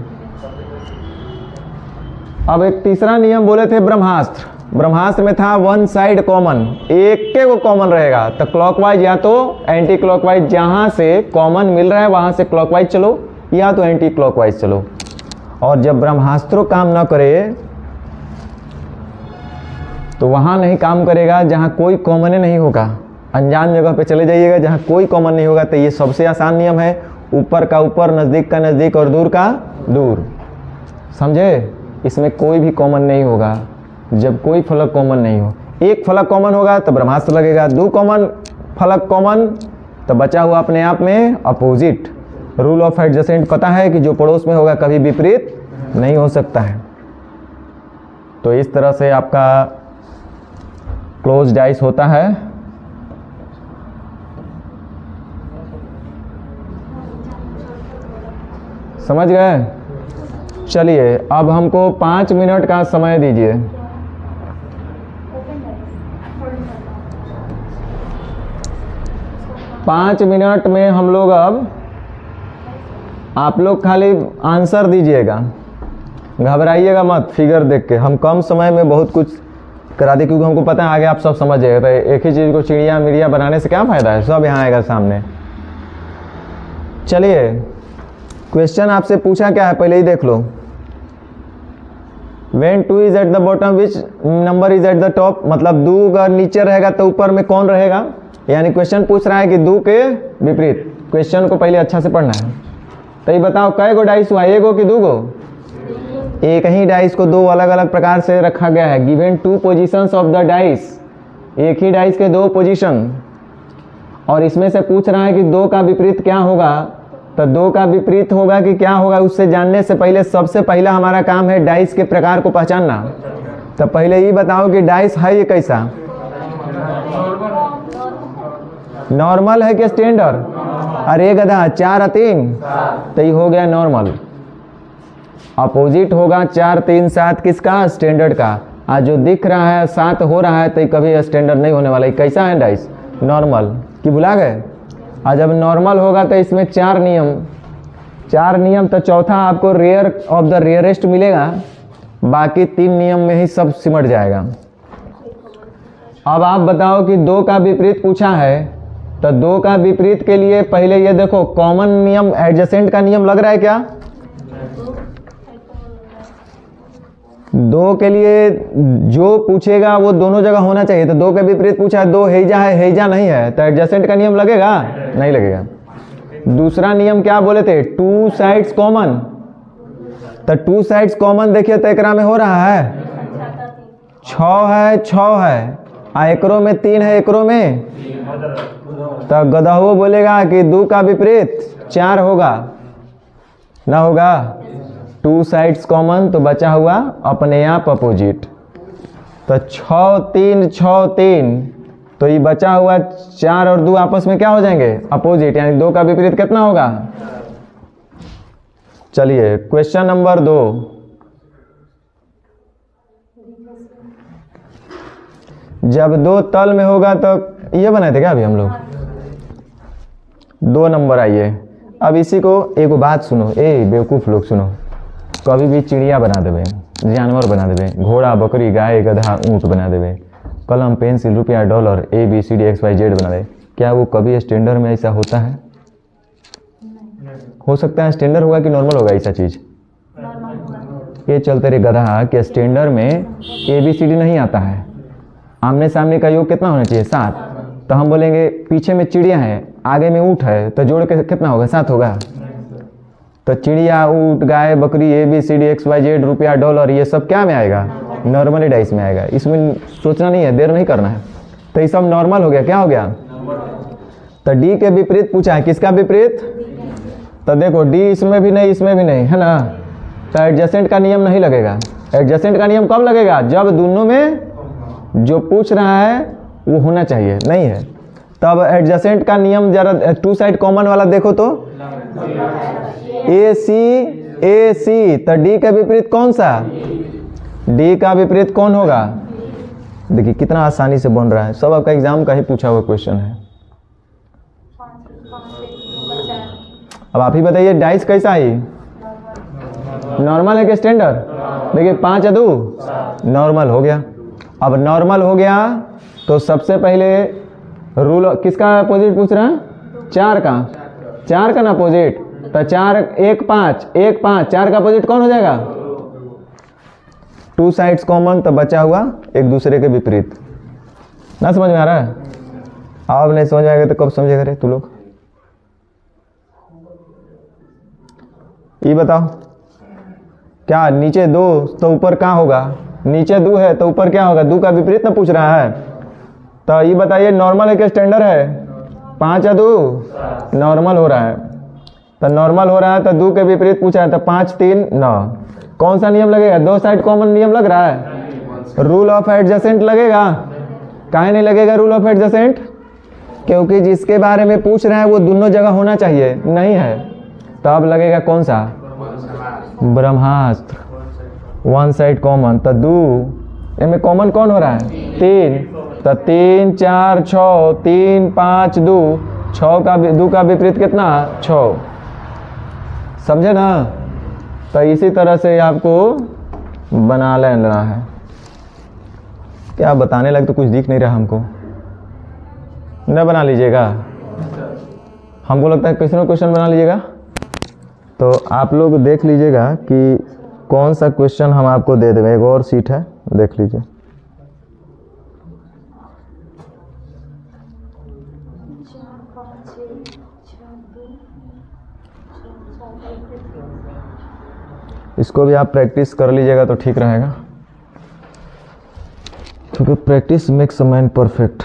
अब एक तीसरा नियम बोले थे ब्रह्मास्त्र, ब्रह्मास्त्र में था 1 साइड कॉमन, एक के वो कॉमन रहेगा, तो क्लॉकवाइज या तो एंटी क्लॉकवाइज, जहां से कॉमन मिल रहा है वहां से क्लॉकवाइज चलो या तो एंटी क्लॉकवाइज चलो। और जब ब्रह्मास्त्रों काम ना करे तो वहां नहीं काम करेगा जहां कोई कॉमन नहीं होगा, अनजान जगह पे चले जाइएगा जहां कोई कॉमन नहीं होगा। तो ये सबसे आसान नियम है, ऊपर का ऊपर, नज़दीक का नज़दीक और दूर का दूर, समझे। इसमें कोई भी कॉमन नहीं होगा जब कोई फलक कॉमन नहीं हो। एक फलक कॉमन होगा तो ब्रह्मास्त्र लगेगा, 2 कॉमन फलक कॉमन तो बचा हुआ अपने आप में अपोजिट। रूल ऑफ एडजेसेंट पता है कि जो पड़ोस में होगा कभी विपरीत नहीं हो सकता है। तो इस तरह से आपका क्लोज डाइस होता है। समझ गए। चलिए अब हमको 5 मिनट का समय दीजिए। पाँच मिनट में हम लोग, अब आप लोग खाली आंसर दीजिएगा, घबराइएगा मत। फिगर देख के हम कम समय में बहुत कुछ करा दे, क्योंकि हमको पता है आगे आप सब समझ जाएगा। तो एक ही चीज़ को चिड़िया मिड़िया बनाने से क्या फ़ायदा है, सब यहाँ आएगा सामने। चलिए क्वेश्चन आपसे पूछा क्या है पहले ही देख लो। When 2 is at the bottom, which number is at the top? मतलब 2 अगर नीचे रहेगा तो ऊपर में कौन रहेगा, यानी क्वेश्चन पूछ रहा है कि 2 के विपरीत। क्वेश्चन को पहले अच्छा से पढ़ना है। तो ये बताओ कै गो डाइस हुआ, 1 गो कि 2 गो? एक ही डाइस को 2 अलग अलग प्रकार से रखा गया है। Given 2 positions of the dice, एक ही डाइस के 2 पोजीशन, और इसमें से पूछ रहा है कि 2 का विपरीत क्या होगा। तो 2 का विपरीत होगा कि क्या होगा, उससे जानने से पहले सबसे पहला हमारा काम है डाइस के प्रकार को पहचानना। तो पहले ये बताओ कि डाइस है ये कैसा, नॉर्मल है कि स्टैंडर्ड? अरे गधा 4 और 3, तो ये हो गया नॉर्मल। अपोजिट होगा 4 3 7 किसका, स्टैंडर्ड का। आज जो दिख रहा है 7 हो रहा है तो ये कभी स्टैंडर्ड नहीं होने वाला। ये कैसा है डाइस, नॉर्मल। कि भुला गए? और जब नॉर्मल होगा तो इसमें 4 नियम, तो चौथा आपको रेयर ऑफ द रेयरेस्ट मिलेगा, बाकी 3 नियम में ही सब सिमट जाएगा। अब आप बताओ कि 2 का विपरीत पूछा है, तो 2 का विपरीत के लिए पहले ये देखो कॉमन नियम, एडजेसेंट का नियम लग रहा है क्या? 2 के लिए जो पूछेगा वो दोनों जगह होना चाहिए। तो 2 के विपरीत पूछा है, 2 हैजा है, हैजा नहीं है, तो एडजेसेंट का नियम लगेगा? नहीं लगेगा। दूसरा नियम क्या बोले थे, 2 साइड्स कॉमन। तो 2 साइड्स कॉमन देखिए तो एकरा में हो रहा है 6 है, 6 है, एकरों में 3 है, एकरों में। तो गदहो बोलेगा कि 2 का विपरीत 4 होगा, ना होगा। 2 साइड्स कॉमन तो बचा हुआ अपने आप अपोजिट। तो 6 3 6 3, तो ये बचा हुआ 4 और 2 आपस में क्या हो जाएंगे, अपोजिट, यानी 2 का विपरीत कितना होगा। चलिए क्वेश्चन नंबर 2। जब 2 तल में होगा तो ये बनाए थे क्या अभी हम लोग? 2 नंबर आइए। अब इसी को एक बात सुनो, बेवकूफ़ लोग सुनो, कभी भी चिड़िया बना देवे, जानवर बना देवे, घोड़ा बकरी गाय गधा ऊँट बना देवे, कलम पेंसिल रुपया डॉलर ABCD XYZ बना दे, क्या वो कभी स्टैंडर्ड में ऐसा होता है? हो सकता है स्टैंडर्ड होगा कि नॉर्मल होगा ऐसा चीज़? ये चलते रे गधा कि स्टैंडर्ड में ABCD नहीं आता है। आमने सामने का योग कितना होना चाहिए, 7। तो हम बोलेंगे पीछे में चिड़िया है, आगे में ऊँट है, तो जोड़ के कितना होगा, 7 होगा। तो चिड़िया, ऊँट, गाय, बकरी, ABCD XYZ, रुपया, डॉलर, ये सब क्या में आएगा? नॉर्मली डाइस में आएगा। इसमें सोचना नहीं है, देर नहीं करना है। तो ये सब नॉर्मल हो गया। क्या हो गया? तो डी के विपरीत पूछा है। किसका विपरीत? तो देखो डी इसमें भी नहीं, इसमें भी नहीं, है ना। तो एडजेसेंट का नियम नहीं लगेगा। एडजेसेंट का नियम कब लगेगा? जब दोनों में जो पूछ रहा है वो होना चाहिए, नहीं है। तब एडजेसेंट का नियम जरा टू साइड कॉमन वाला देखो तो AC तो डी का विपरीत कौन सा? डी का विपरीत कौन होगा? देखिए कितना आसानी से बन रहा है। सब आपका एग्जाम का ही पूछा हुआ क्वेश्चन है। अब आप ही बताइए डाइस कैसा है? नॉर्मल है कि स्टैंडर्ड? देखिए 5 या 2 नॉर्मल हो गया। अब नॉर्मल हो गया तो सबसे पहले रूल किसका अपोजिट पूछ रहा है? 4 का। 4 का ना अपोजिट। तो 4 1 5 1 5 4 का अपोजिट कौन हो जाएगा? टू साइड्स कॉमन, तो बचा हुआ एक दूसरे के विपरीत। ना समझ में आ रहा है? अब नहीं समझ में आएगा तो कब समझेगा रे तू लोग? ये बताओ क्या नीचे 2 तो ऊपर कहाँ होगा? नीचे 2 है तो ऊपर क्या होगा? 2 का विपरीत ना पूछ रहा है। तो ये बताइए नॉर्मल है कि स्टैंडर्ड है? 5 या 2 नॉर्मल हो रहा है। तो नॉर्मल हो रहा है तो 2 के विपरीत पूछा है। तो 5 3 9 कौन सा नियम लगेगा? 2 साइड कॉमन नियम लग रहा है। रूल ऑफ एडजेसेंट लगेगा। काहे नहीं लगेगा रूल ऑफ एडजेसेंट? क्योंकि जिसके बारे में पूछ रहे हैं वो दोनों जगह होना चाहिए, नहीं है। तो अब लगेगा कौन सा? ब्रह्मास्त्र, वन साइड कॉमन। तो 2 इनमें कॉमन कौन हो रहा है? 3। तो 3 4 6 3 5 2 6 का 2 का विपरीत कितना? 6। समझे ना? तो इसी तरह से आपको बना लेना है। क्या बताने लगे तो कुछ दिख नहीं रहा हमको। न बना लीजिएगा। हमको लगता है क्वेश्चन बना लीजिएगा। तो आप लोग देख लीजिएगा कि कौन सा क्वेश्चन हम आपको दे देंगे। एक और सीट है, देख लीजिए। इसको भी आप प्रैक्टिस कर लीजिएगा तो ठीक रहेगा, क्योंकि practice makes a man perfect.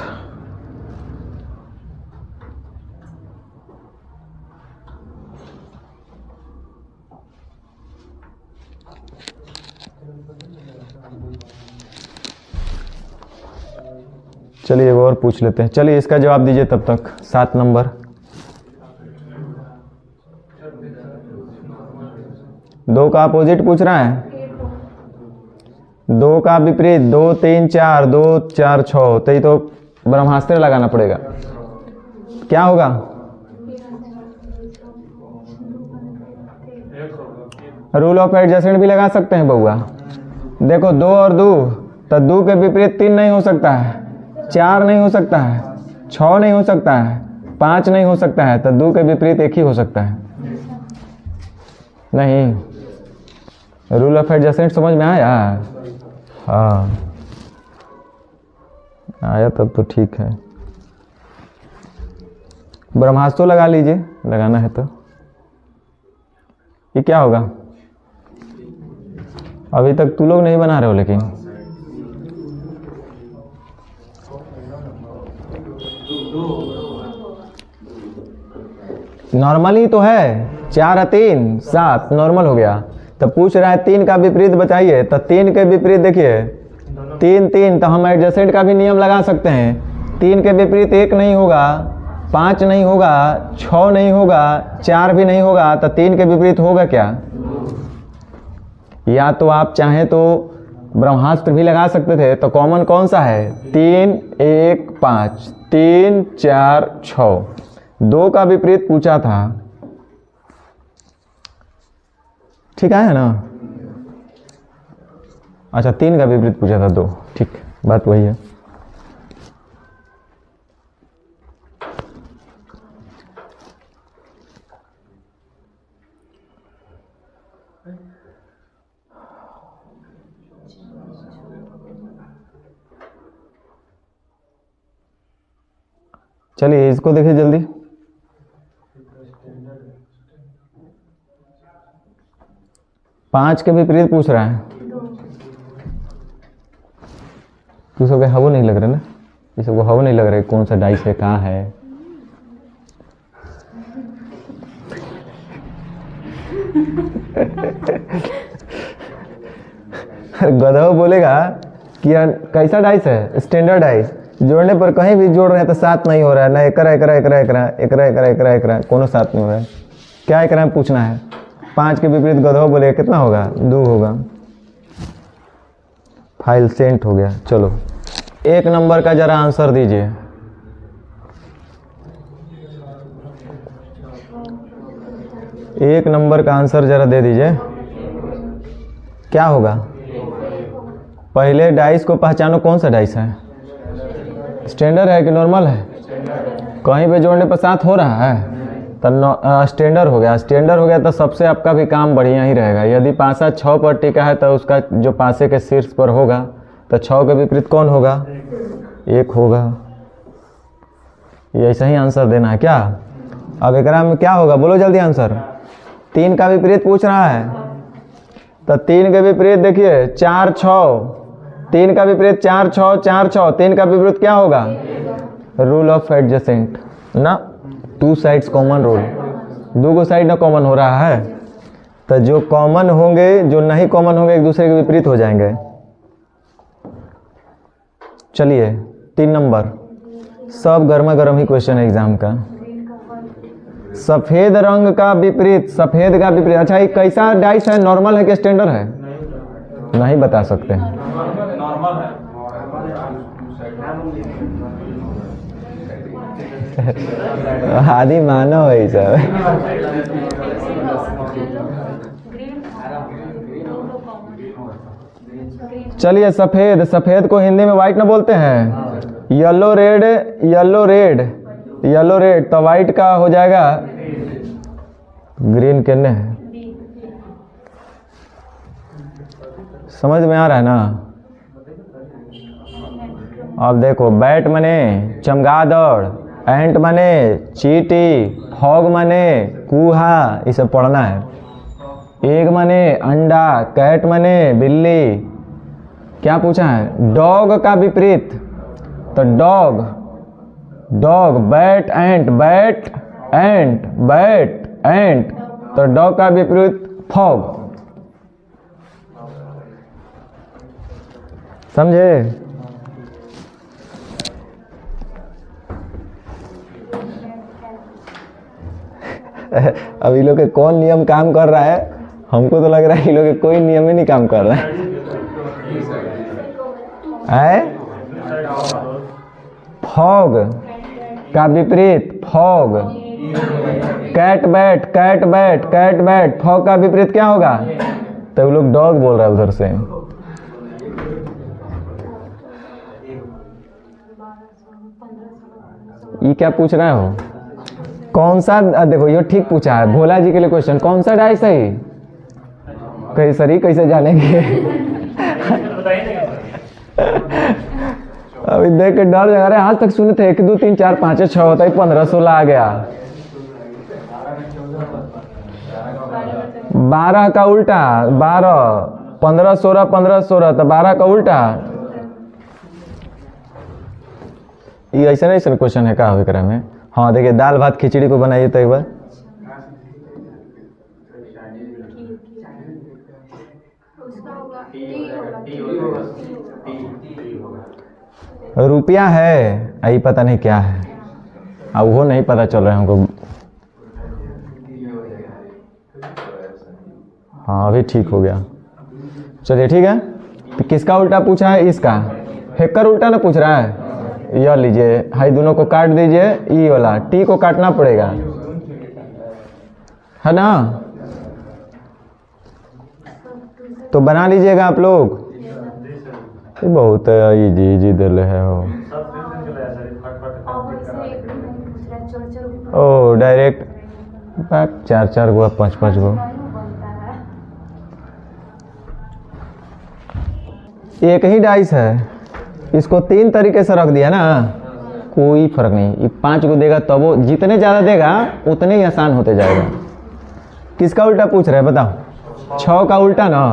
चलिए एक और पूछ लेते हैं। चलिए इसका जवाब दीजिए तब तक। 7 नंबर 2 का अपोजिट पूछ रहा है। 2 का विपरीत 2 3 4 2 4 6। तो ये तो ब्रह्मास्त्र लगाना पड़ेगा। क्या होगा? रूल ऑफ एडजस्टमेंट भी लगा सकते हैं बउआ। देखो 2 और 2 तो 2 के विपरीत 3 नहीं हो सकता है, 4 नहीं हो सकता है, 6 नहीं हो सकता है, 5 नहीं हो सकता है। तो 2 के विपरीत 1 ही हो सकता है। नहीं, रूल ऑफ एडजस्टमेंट समझ में आया? हाँ आया तब तो ठीक है। ब्रह्मास्त्र लगा लीजिए, लगाना है तो। ये क्या होगा? अभी तक तू लोग नहीं बना रहे हो, लेकिन नॉर्मल ही तो है। 4 और 3 7 नॉर्मल हो गया। तो पूछ रहा है 3 का विपरीत बताइए। तो 3 के विपरीत देखिए 3 3, तो हम एडजेसेंट का भी नियम लगा सकते हैं। 3 के विपरीत 1 नहीं होगा, 5 नहीं होगा, 6 नहीं होगा, 4 भी नहीं होगा। तो 3 के विपरीत होगा क्या? या तो आप चाहें तो ब्रह्मास्त्र भी लगा सकते थे। तो कॉमन कौन सा है? 3 1 5 3 4 6। 2 का विपरीत पूछा था, ठीक है ना? अच्छा 3 का विपरीत पूछा था 2, ठीक, बात वही है। चलिए इसको देखिए जल्दी। 5 के विपरीत पूछ रहा है। तू सबके हवा नहीं लग रहा ना, ये सबको हवा नहीं लग रहा है कौन सा डाइस है कहाँ है। गधा बोलेगा कि यार कैसा डाइस है, स्टैंडर्ड डाइस, जोड़ने पर कहीं भी जोड़ रहे हैं तो साथ नहीं हो रहा है ना, एकरा एकरा एकरा एकरा एकरा एकरा एकरा एकरा कोनो साथ नहीं हो रहा है, क्या एकरा में पूछना है। 5 के विपरीत गधा बोलेगा कितना होगा, 2 होगा। फाइल सेंट हो गया। चलो 1 नंबर का जरा आंसर दीजिए। एक नंबर का आंसर जरा दे दीजिए, क्या होगा। पहले डाइस को पहचानो, कौन सा डाइस है, स्टैंडर्ड है कि नॉर्मल है। कहीं पे जोड़ने पर साथ हो रहा है तो स्टैंडर्ड हो गया। स्टैंडर्ड हो गया तो सबसे आपका भी काम बढ़िया ही रहेगा। यदि पासा 6 पर टिका है तो उसका जो पासे के शीर्ष पर होगा तो 6 के विपरीत कौन होगा, 1 होगा। ये ऐसा ही आंसर देना है क्या। अब एकरा में क्या होगा, बोलो जल्दी आंसर। 3 का विपरीत पूछ रहा है तो 3 के विपरीत देखिए 4 6, 3 का विपरीत 4 6 4 6, 3 का विपरीत क्या होगा, रूल ऑफ एडजेसेंट ना, 2 साइड्स कॉमन रूल। 2 साइड ना कॉमन हो रहा है तो जो कॉमन होंगे जो नहीं कॉमन होंगे एक दूसरे के विपरीत हो जाएंगे। चलिए 3 नंबर, सब गर्मा गर्म ही क्वेश्चन है एग्जाम का। सफेद रंग का विपरीत, सफेद का विपरीत, अच्छा ये कैसा डाइस है, नॉर्मल है कि स्टैंडर्ड है, नहीं बता सकते हैं। आदि मानव है सब। चलिए सफेद, सफेद को हिंदी में व्हाइट ना बोलते हैं, yellow red, yellow red, yellow red, तो व्हाइट का हो जाएगा ग्रीन। कितने है, समझ में आ रहा है ना। अब देखो बैट मने चमगादड़, एंट मने चींटी, फॉग मने कूहा, ये सब पढ़ना है। एग मने अंडा, कैट मने बिल्ली। क्या पूछा है, डॉग का विपरीत, तो डॉग, डॉग, बैट एंट, बैट एंट, बैट एंट, तो डॉग का विपरीत फॉग। समझे। अब ये लोग के कौन नियम काम कर रहा है, हमको तो लग रहा है ये लोग के कोई नियम ही नहीं काम कर रहा है। फॉग का विपरीत fog, cat bat, cat bat, cat bat, fog का विपरीत क्या होगा, तो वो लोग डॉग बोल रहा है उधर से। ये क्या पूछ रहे हो, कौन सा, देखो ये ठीक पूछा है भोला जी के लिए क्वेश्चन, कौन सा डाइस है, कैसे सरी कैसे जानेंगे। अभी देख के डर जा रहे हैं। आज तक सुने थे 1 2 3 4 5 6 होता है, 15 16 आ गया। 12 का उल्टा 12, 15 16 15 16, तो 12 का उल्टा। ये ऐसा नहीं क्वेश्चन है का विक्रम में। हाँ देखिए दाल भात खिचड़ी को बनाइए तो एक बार। रुपया है, यही पता नहीं क्या है, अब वो नहीं पता चल रहा है हमको। हाँ अभी ठीक हो गया। चलिए ठीक है, तो किसका उल्टा पूछा है, इसका। हेकर उल्टा ना पूछ रहा है। यह लीजिए, हाई दोनों को काट दीजिए, ई वाला टी को काटना पड़ेगा, है ना। तो बना लीजिएगा आप लोग। बहुत इजी इजी दिल है हो। ओ डायरेक्ट 4 गो 5 गो। एक ही डाइस है, इसको 3 तरीके से रख दिया ना, कोई फर्क नहीं। ये 5 को देगा तब वो जितने ज़्यादा देगा उतने ही आसान होते जाएगा। किसका उल्टा पूछ रहे हैं बताओ। 6 का उल्टा ना,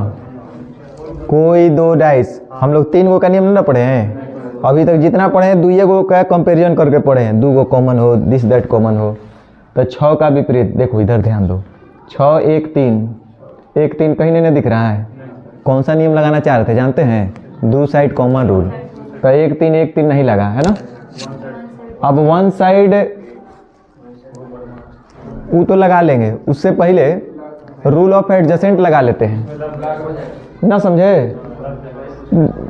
कोई 2 डाइस। हम लोग 3 गो का नियम ना पढ़े हैं अभी तक, जितना पढ़े हैं 2 गो का कंपेरिजन करके पढ़े हैं, 2 गो कॉमन हो, दिस दैट कॉमन हो। तो 6 का विपरीत देखो, इधर ध्यान दो, 6 1 3, 1 3 कहीं नहीं दिख रहा है। कौन सा नियम लगाना चाह रहे थे जानते हैं? 2 साइड कॉमन रूल। तो 1 3 नहीं लगा है ना। अब 1 साइड वो तो लगा लेंगे, उससे पहले रूल ऑफ एडजेसेंट लगा लेते हैं ना, समझे?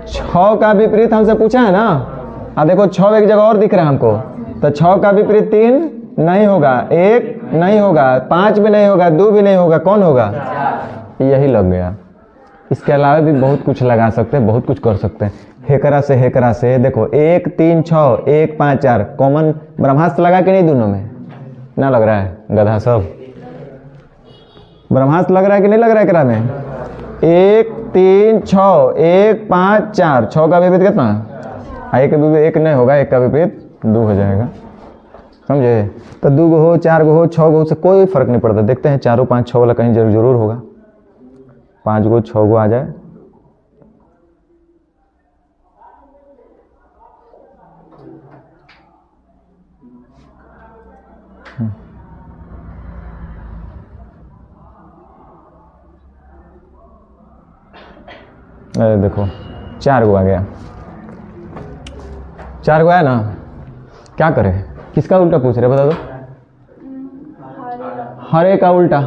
6 का विपरीत हमसे पूछा है ना। देखो 6 एक जगह और दिख रहा है हमको, तो 6 का विपरीत 3 नहीं होगा, 1 नहीं होगा, 5 भी नहीं होगा, 2 भी नहीं होगा, कौन होगा? यही लग गया। इसके अलावा भी बहुत कुछ लगा सकते हैं, बहुत कुछ कर सकते हैं। हेकरा से देखो 1 3 6 1 5 4 कॉमन ब्रह्मास्त्र लगा कि नहीं? दोनों में ना लग रहा है? गधा सब ब्रह्मास्त्र लग रहा है कि नहीं लग रहा है? एकरा में 1 3 6 1 5 4, 6 का विपरीत कितना? 1 का विपरीत 1 नहीं होगा, 1 का विपरीत 2 हो जाएगा, समझे? तो 2 गो हो, 4 गो हो, 6 गो से कोई फर्क नहीं पड़ता। देखते हैं 4 5 6 वाला कहीं जरूर होगा। 5 गो 6 गो आ जाए, अरे देखो 4 गो आ गया, 4 गो आया ना। क्या करें? किसका उल्टा पूछ रहे बता दो? हरे का उल्टा,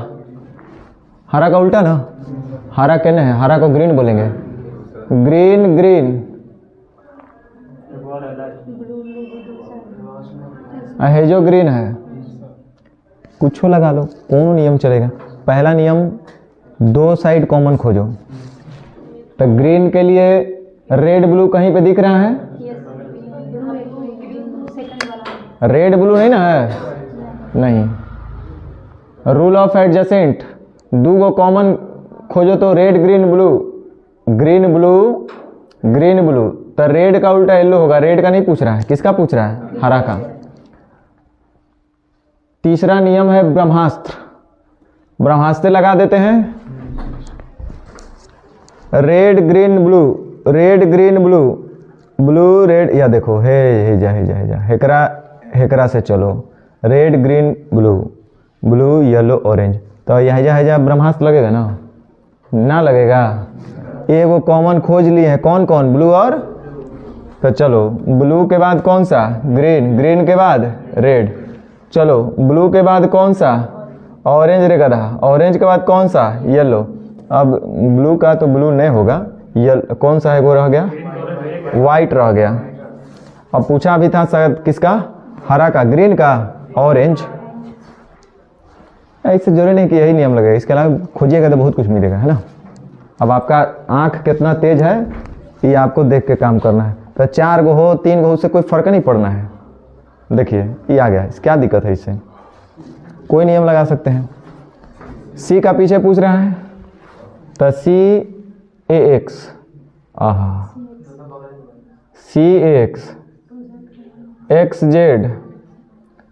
हरा का उल्टा ना। हरा कहना है, हरा को ग्रीन बोलेंगे, ग्रीन ग्रीन। है जो ग्रीन है, कुछ लगा लो, कौन नियम चलेगा? पहला नियम 2 साइड कॉमन खोजो। तो ग्रीन के लिए रेड ब्लू कहीं पे दिख रहा है? रेड ब्लू नहीं ना है? नहीं। Rule of adjacent, 2 go common खोजो तो red green blue, green blue green blue. तो रेड का उल्टा येलो होगा। रेड का नहीं पूछ रहा है, किसका पूछ रहा है? हरा का। तीसरा नियम है ब्रह्मास्त्र, ब्रह्मास्त्र लगा देते हैं। Red green blue, red green blue, blue red. या देखो हे जा हेकरा से चलो, red green blue, blue yellow orange. तो यह जा ब्रह्मास्त्र लगेगा ना? ना लगेगा। एगो कॉमन खोज लिए हैं, कौन कौन? ब्लू और। तो चलो ब्लू के बाद कौन सा? ग्रीन, ग्रीन के बाद रेड। चलो ब्लू के बाद कौन सा? ऑरेंज रे गधा। ऑरेंज के बाद कौन सा? येलो। अब ब्लू का तो ब्लू नहीं होगा, कौन सा है वो रह गया? वाइट रह गया। अब पूछा भी था शायद किसका? हरा का, ग्रीन का, ऑरेंज। ऐसे जरूरी नहीं कि यही नियम लगेगा, इसके अलावा खोजिएगा तो बहुत कुछ मिलेगा, है ना। अब आपका आंख कितना तेज है ये आपको देख के काम करना है। तो 4 गो हो 3 गो, उससे कोई फर्क नहीं पड़ना है। देखिए ये आ गया, क्या दिक्कत है इससे? कोई नियम लगा सकते हैं। सी का पीछे पूछ रहा है, तो C A X, C A X, X Z,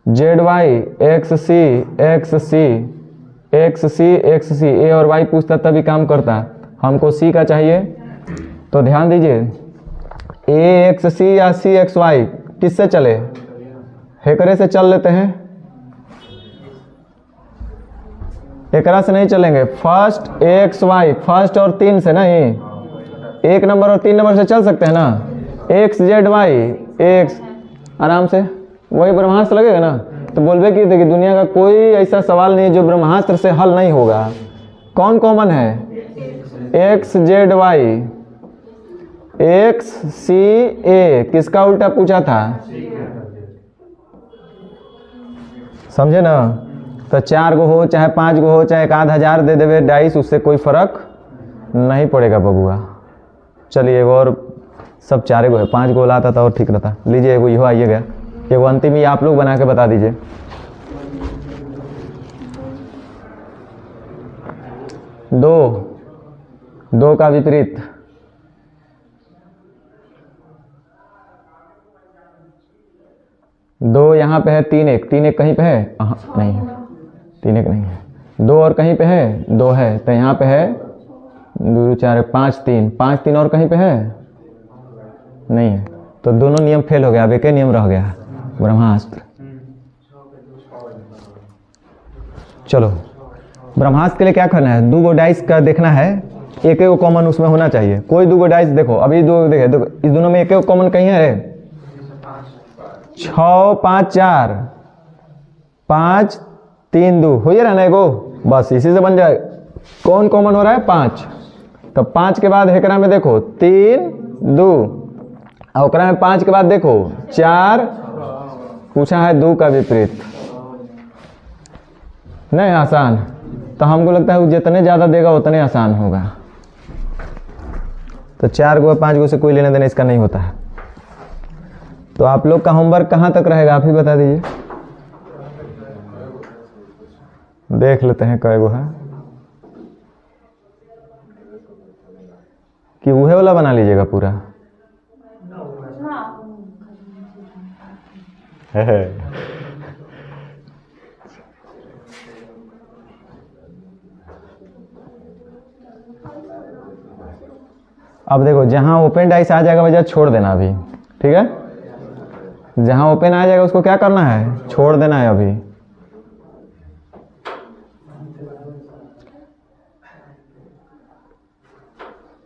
Z Y, X C, X C, X C, X C. A और वाई पूछता तभी काम करता, हमको सी का चाहिए। तो ध्यान दीजिए, ए एक्स सी या सी एक्स वाई किससे चले? हेकरे से चल लेते हैं। एकरा से नहीं चलेंगे। फर्स्ट एक्स वाई, फर्स्ट और 3 से नहीं, 1 नंबर और 3 नंबर से चल सकते हैं ना। एक्स जेड वाई, एक्स आराम से, वही ब्रह्मास्त्र लगेगा ना। तो बोलबे की देखिए दुनिया का कोई ऐसा सवाल नहीं है जो ब्रह्मास्त्र से हल नहीं होगा। कौन कॉमन है? X Z Y, X C ए। किसका उल्टा पूछा था? समझे ना। तो 4 गो हो चाहे 5 गो हो चाहे 1000 दे देवे डाइस, उससे कोई फर्क नहीं पड़ेगा बबुआ। चलिए एगो और, सब 4 गो है, 5 गो लाता था और ठीक रहता। लीजिए एगो यो आइएगा, एगो अंतिम ही आप लोग बना के बता दीजिए। दो का विपरीत, दो यहाँ पे है, 3 1, 3 1 कहीं पे है? नहीं है, 3 1 नहीं है। 2 और कहीं पे है? 2 है, तो यहाँ पे है 2 4 5 3, 5 3 और कहीं पे है? नहीं है, तो दोनों नियम फेल हो गया। अब एक ही नियम रह गया, ब्रह्मास्त्र। चलो, ब्रह्मास्त्र के लिए क्या करना है? 2 गो डाइस का देखना है, एक एक कॉमन उसमें होना चाहिए। कोई 2 गो डाइस देखो, अभी 2 देखो, इस दोनों में एक एक कॉमन कहीं है? 6 5 4, 5 3 2 हो रहा ना एगो, बस इसी से बन जाए। कौन कॉमन हो रहा है? 5। तो 5 के बाद हेकरा में देखो 3 2, और ओकरा में 5 के बाद देखो 4, पूछा है 2 का विपरीत। नहीं आसान, तो हमको लगता है वो जितने ज़्यादा देगा उतने आसान होगा। तो 4 गो 5 गो से कोई लेने देने इसका नहीं होता है। तो आप लोग का होमवर्क कहाँ तक रहेगा, आप ही बता दीजिए। देख लेते हैं कै गो है, कि वह वाला बना लीजिएगा पूरा। अब देखो, जहां ओपन डाइस आ जाएगा वजह छोड़ देना अभी, ठीक है। जहां ओपन आ जाएगा उसको क्या करना है? छोड़ देना है अभी।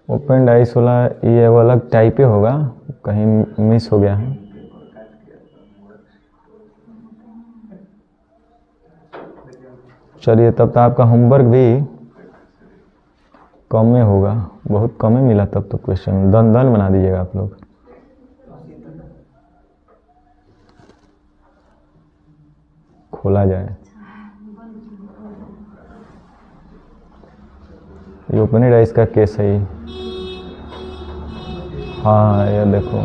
ओपन डाइस वाला ये वो अलग टाइप ही होगा, कहीं मिस हो गया है। चलिए, तब तो आपका होमवर्क भी कम में होगा, बहुत कम में मिला तब तो। क्वेश्चन दन दन बना दीजिएगा आप लोग। खोला जाए, ये ओपन डाइस का केस है। हाँ, ये देखो